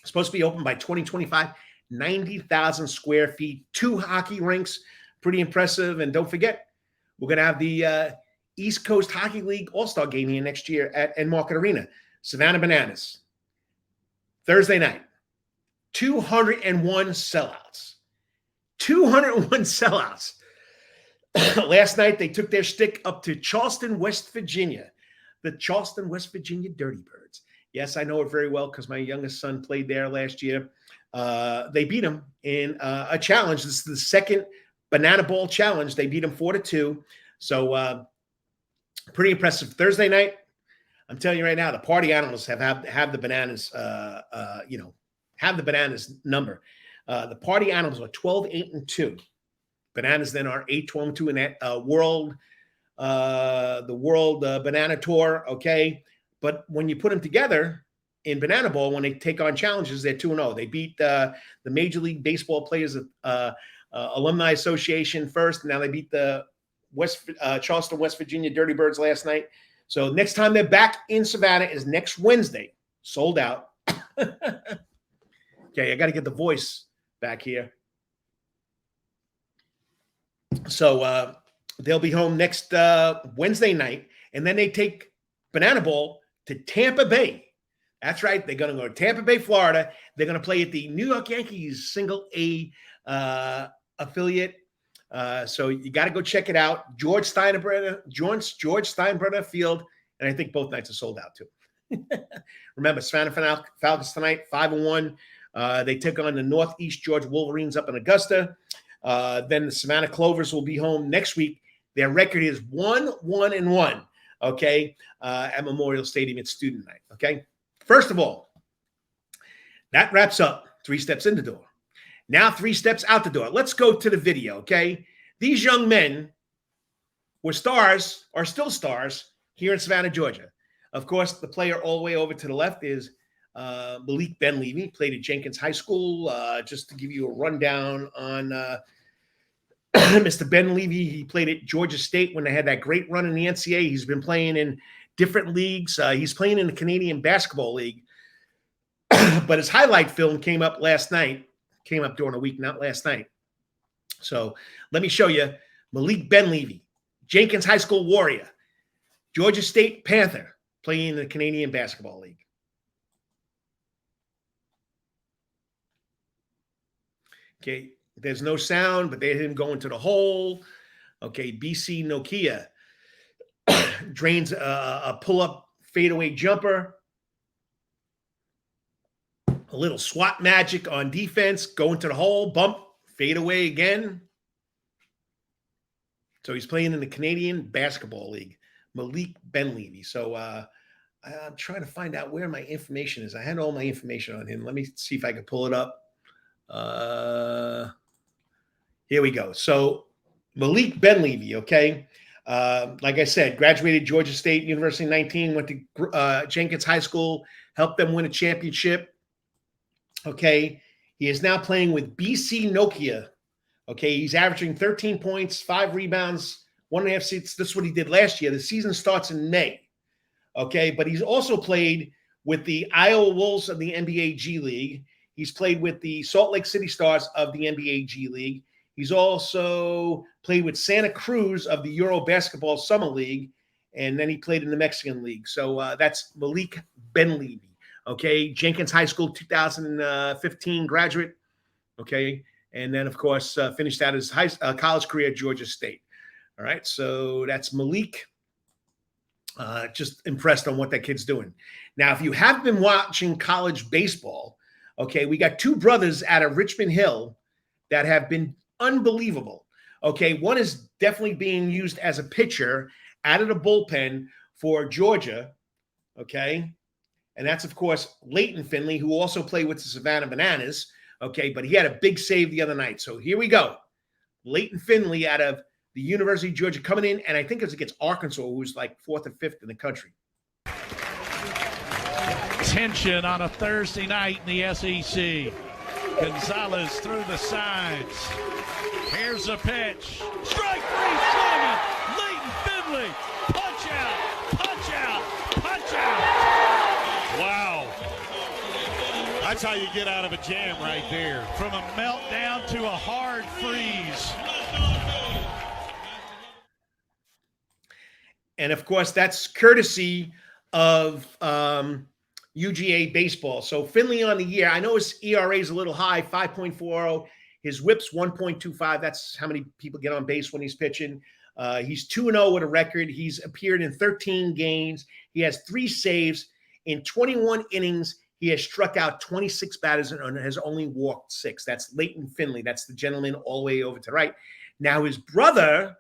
Supposed to be open by 2025. 90,000 square feet, 2 hockey rinks. Pretty impressive. And don't forget, we're going to have the East Coast Hockey League All-Star game here next year at Enmarket Arena. Savannah Bananas. Thursday night. 201 sellouts. 201 sellouts. Last night, they took their stick up to Charleston, West Virginia. The Charleston, West Virginia Dirty Birds. Yes, I know it very well because my youngest son played there last year. They beat them in a challenge. This is the second Banana Bowl challenge. They beat them 4-2. So pretty impressive. Thursday night, I'm telling you right now, the party animals have the bananas, have the bananas number. The party animals are 12-8-2. Bananas then are 8-12-2 in that the World Banana Tour, okay? But when you put them together in Banana Bowl, when they take on challenges, they're 2-0. They beat the Major League Baseball Players Alumni Association first. Now they beat the Charleston, West Virginia Dirty Birds last night. So next time they're back in Savannah is next Wednesday. Sold out. Okay, I got to get the voice back here. So they'll be home next Wednesday night, and then they take Banana Bowl to Tampa Bay. That's right. They're going to go to Tampa Bay, Florida. They're going to play at the New York Yankees Single A affiliate. So you got to go check it out. George Steinbrenner Field, and I think both nights are sold out too. Remember, Savannah Falcons tonight, 5-1. They took on the Northeast Georgia Wolverines up in Augusta. Then the Savannah Clovers will be home next week. Their record is 1-1-1. Okay, at Memorial Stadium. It's student night. Okay, first of all, that wraps up 3 steps in the door. Now 3 steps out the door. Let's go to the video. Okay, these young men were stars, are still stars here in Savannah, Georgia. Of course, the player all the way over to the left is Malik Ben-Levy, played at Jenkins High School. Just to give you a rundown on Mr. Ben-Levy, he played at Georgia State when they had that great run in the NCAA. He's been playing in different leagues. He's playing in the Canadian Basketball League. But his highlight film came up last night. Came up during the week, not last night. So let me show you Malik Ben-Levy, Jenkins High School Warrior, Georgia State Panther, playing in the Canadian Basketball League. Okay, there's no sound, but they had him go into the hole. Okay, BC Nokia drains a pull-up fadeaway jumper. A little SWAT magic on defense, go into the hole, bump, fade away again. So he's playing in the Canadian Basketball League, Malik Ben-Levy. So I'm trying to find out where my information is. I had all my information on him. Let me see if I can pull it up. Here we go. So Malik Ben-Levy, okay. Like I said, graduated Georgia State University 19, went to Jenkins High School, helped them win a championship. Okay, he is now playing with BC Nokia. Okay, he's averaging 13 points, 5 rebounds, 1.5 assists. This is what he did last year. The season starts in May. Okay, but he's also played with the Iowa Wolves of the NBA G League. He's played with the Salt Lake City Stars of the NBA G League. He's also played with Santa Cruz of the Euro Basketball Summer League, and then he played in the Mexican League. So that's Malik Ben-Levy. Okay, Jenkins High School 2015 graduate. Okay, and then, of course, finished out his college career at Georgia State. All right, so that's Malik. Just impressed on what that kid's doing. Now, if you have been watching college baseball, okay, we got 2 brothers out of Richmond Hill that have been unbelievable. Okay, one is definitely being used as a pitcher out of the bullpen for Georgia. Okay. And that's, of course, Leighton Finley, who also played with the Savannah Bananas. Okay, but he had a big save the other night. So here we go. Leighton Finley out of the University of Georgia coming in, and I think it's against Arkansas, who's like 4th or 5th in the country. Tension on a Thursday night in the SEC. Gonzalez through the sides. Here's a pitch. Strike 3, swinging. Leighton Finley. Punch out, punch out, punch out. Wow. That's how you get out of a jam right there. From a meltdown to a hard freeze. And, of course, that's courtesy of UGA baseball. So Finley on the year, I know his ERA is a little high, 5.40. His whip's 1.25. That's how many people get on base when he's pitching. He's 2-0 with a record. He's appeared in 13 games. He has 3 saves. In 21 innings, he has struck out 26 batters and has only walked 6. That's Leighton Finley. That's the gentleman all the way over to the right. Now, his brother,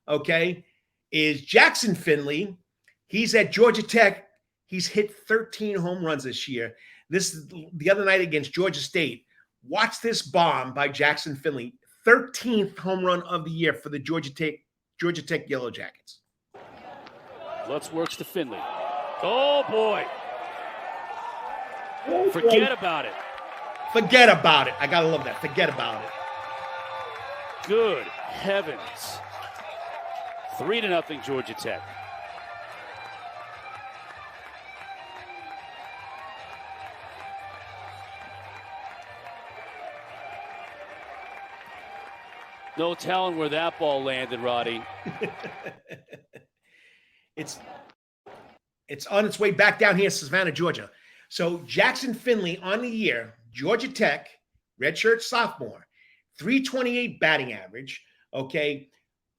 okay, is Jackson Finley. He's at Georgia Tech. He's hit 13 home runs this year. This the other night against Georgia State. Watch this bomb by Jackson Finley. 13th home run of the year for the Georgia Tech Yellow Jackets. Lutz works to Finley. Oh, boy. Forget about it. Forget about it. I got to love that. Forget about it. Good heavens. 3-0 Georgia Tech. No telling where that ball landed, Roddy. It's on its way back down here in Savannah, Georgia. So Jackson Finley on the year, Georgia Tech, redshirt sophomore, 328 batting average, okay,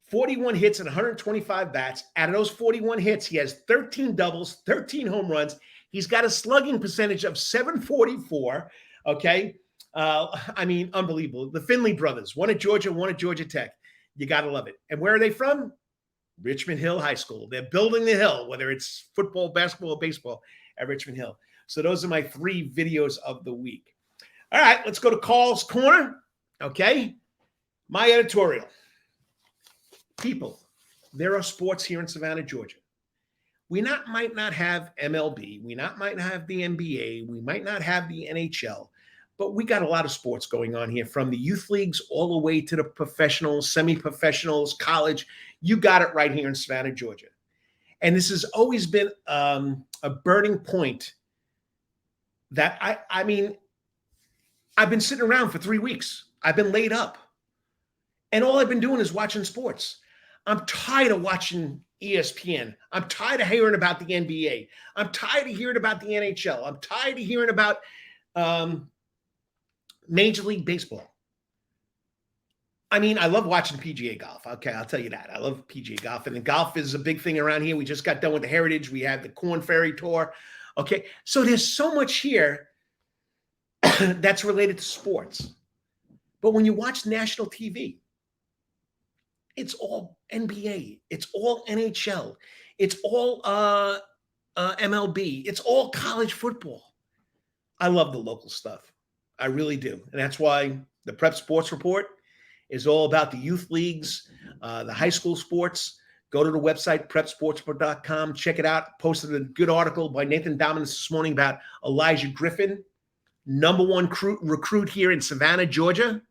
41 hits and 125 bats. Out of those 41 hits, he has 13 doubles, 13 home runs. He's got a slugging percentage of 744, okay? I mean, unbelievable. The Finley brothers, one at Georgia, one at Georgia Tech. You got to love it. And where are they from? Richmond Hill High School. They're building the hill, whether it's football, basketball, or baseball at Richmond Hill. So those are my 3 videos of the week. All right, let's go to Karl's Corner. Okay, my editorial. people, there are sports here in Savannah, Georgia. We might not have MLB. We might not have the NBA. We might not have the NHL. But we got a lot of sports going on here, from the youth leagues all the way to the professionals, semi-professionals, college. You got it right here in Savannah, Georgia. And this has always been a burning point that I mean, I've been sitting around for 3 weeks. I've been laid up. And all I've been doing is watching sports. I'm tired of watching ESPN. I'm tired of hearing about the NBA. I'm tired of hearing about the NHL. I'm tired of hearing about Major League Baseball. I mean, I love watching PGA golf. Okay, I'll tell you that. I love PGA golf. And the golf is a big thing around here. We just got done with the Heritage. We had the Corn Ferry Tour. Okay, so there's so much here that's related to sports. But when you watch national TV, it's all NBA. It's all NHL. It's all MLB. It's all college football. I love the local stuff. I really do. And that's why the Prep Sports Report is all about the youth leagues, the high school sports. Go to the website, prepsportsreport.com. Check it out. Posted a good article by Nathan Dominus this morning about Elijah Griffin, #1 recruit here in Savannah, Georgia.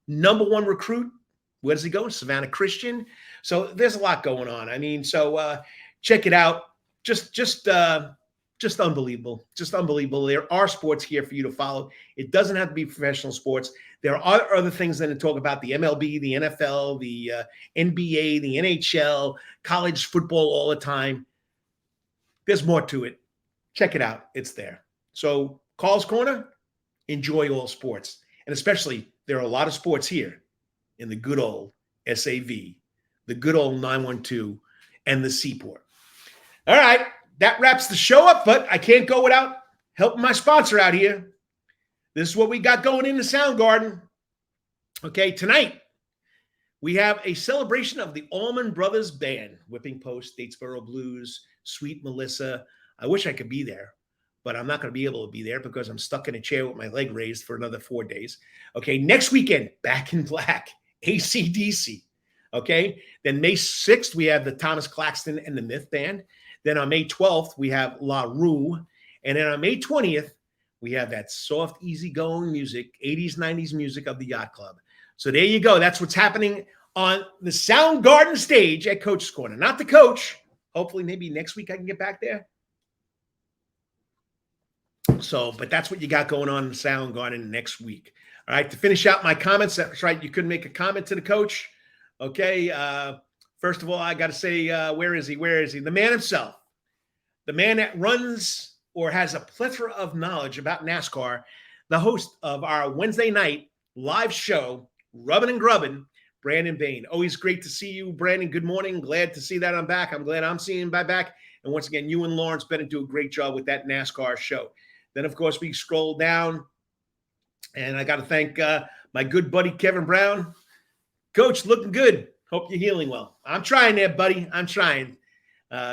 #1 recruit. Where does he go? Savannah Christian. So there's a lot going on. I mean, so check it out. Just unbelievable. Just unbelievable. There are sports here for you to follow. It doesn't have to be professional sports. There are other things that to talk about: the MLB, the NFL, the NBA, the NHL, college football all the time. There's more to it. Check it out. It's there. So Carl's Corner, enjoy all sports. And especially, there are a lot of sports here in the good old SAV, the good old 912, and the Seaport. All right, that wraps the show up, but I can't go without helping my sponsor out here. This is what we got going in the Sound Garden. Okay, tonight we have a celebration of the Allman Brothers Band, Whipping Post, Statesboro Blues, Sweet Melissa. I wish I could be there, but I'm not going to be able to be there because I'm stuck in a chair with my leg raised for another 4 days. Okay, next weekend, Back in Black, AC/DC. Okay, then May 6th, we have the Thomas Claxton and the Myth Band. Then on May 12th, we have La Rue. And then on May 20th, we have that soft, easygoing music, 80s, 90s music of the Yacht Club. So there you go. That's what's happening on the Sound Garden stage at Coach's Corner. Not the coach. Hopefully, maybe next week I can get back there. So, but that's what you got going on in the Sound Garden next week. All right, to finish out my comments, that's right, you couldn't make a comment to the coach. Okay, first of all, I got to say, where is he? Where is he? The man himself, the man that runs or has a plethora of knowledge about NASCAR, the host of our Wednesday night live show, Rubbin' and Grubbin', Brandon Bain. Always great to see you, Brandon. Good morning. Glad to see that I'm back. I'm glad I'm seeing you back. And once again, you and Lawrence Bennett do a great job with that NASCAR show. Then, of course, we scroll down, and I got to thank my good buddy, Kevin Brown. Coach, looking good. Hope you're healing well. I'm trying there, buddy. I'm trying.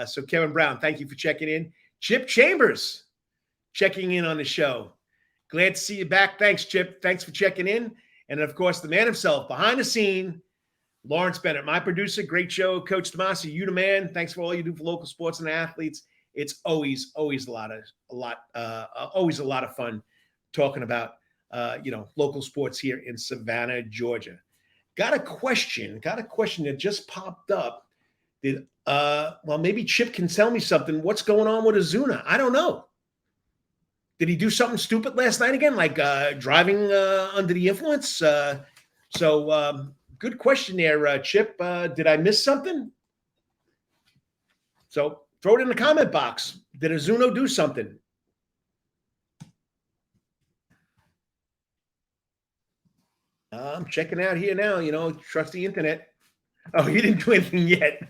So, Kevin Brown, thank you for checking in. Chip Chambers, checking in on the show. Glad to see you back. Thanks, Chip. Thanks for checking in. And, of course, the man himself, behind the scene, Lawrence Bennett, my producer. Great show. Coach DeMasi, you the man. Thanks for all you do for local sports and athletes. It's always a lot of fun talking about, local sports here in Savannah, Georgia. Got a question that just popped up. Maybe Chip can tell me something. What's going on with Azuna? I don't know. Did he do something stupid last night again, like driving under the influence? Good question there, Chip. Did I miss something? So throw it in the comment box. Did Azuna do something? I'm checking out here now, trust the internet. Oh, you didn't do anything yet.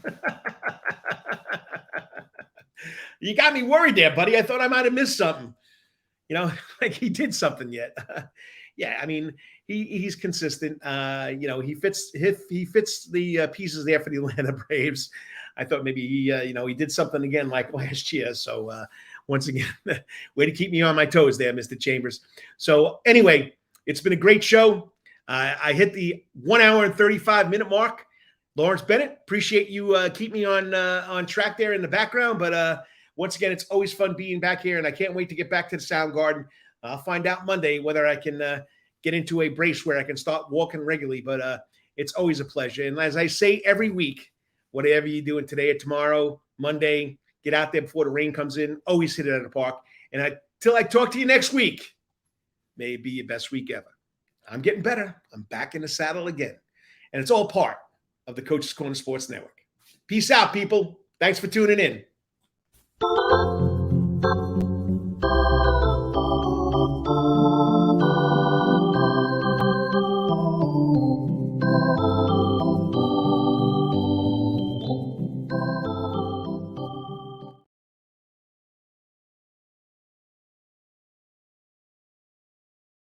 You got me worried there, buddy. I thought I might have missed something. Like he did something yet. Yeah, I mean, he's consistent. He fits the pieces there for the Atlanta Braves. I thought maybe he did something again like last year. So once again, way to keep me on my toes there, Mr. Chambers. So anyway, it's been a great show. I hit the 1 hour and 35 minute mark. Lawrence Bennett, appreciate you keep me on track there in the background. But once again, it's always fun being back here, and I can't wait to get back to the Sound Garden. I'll find out Monday whether I can get into a brace where I can start walking regularly. But it's always a pleasure. And as I say every week, whatever you're doing today or tomorrow, Monday, get out there before the rain comes in. Always hit it at the park. And until I talk to you next week, may it be your best week ever. I'm getting better. I'm back in the saddle again. And it's all part of the Coach's Corner Sports Network. Peace out, people. Thanks for tuning in.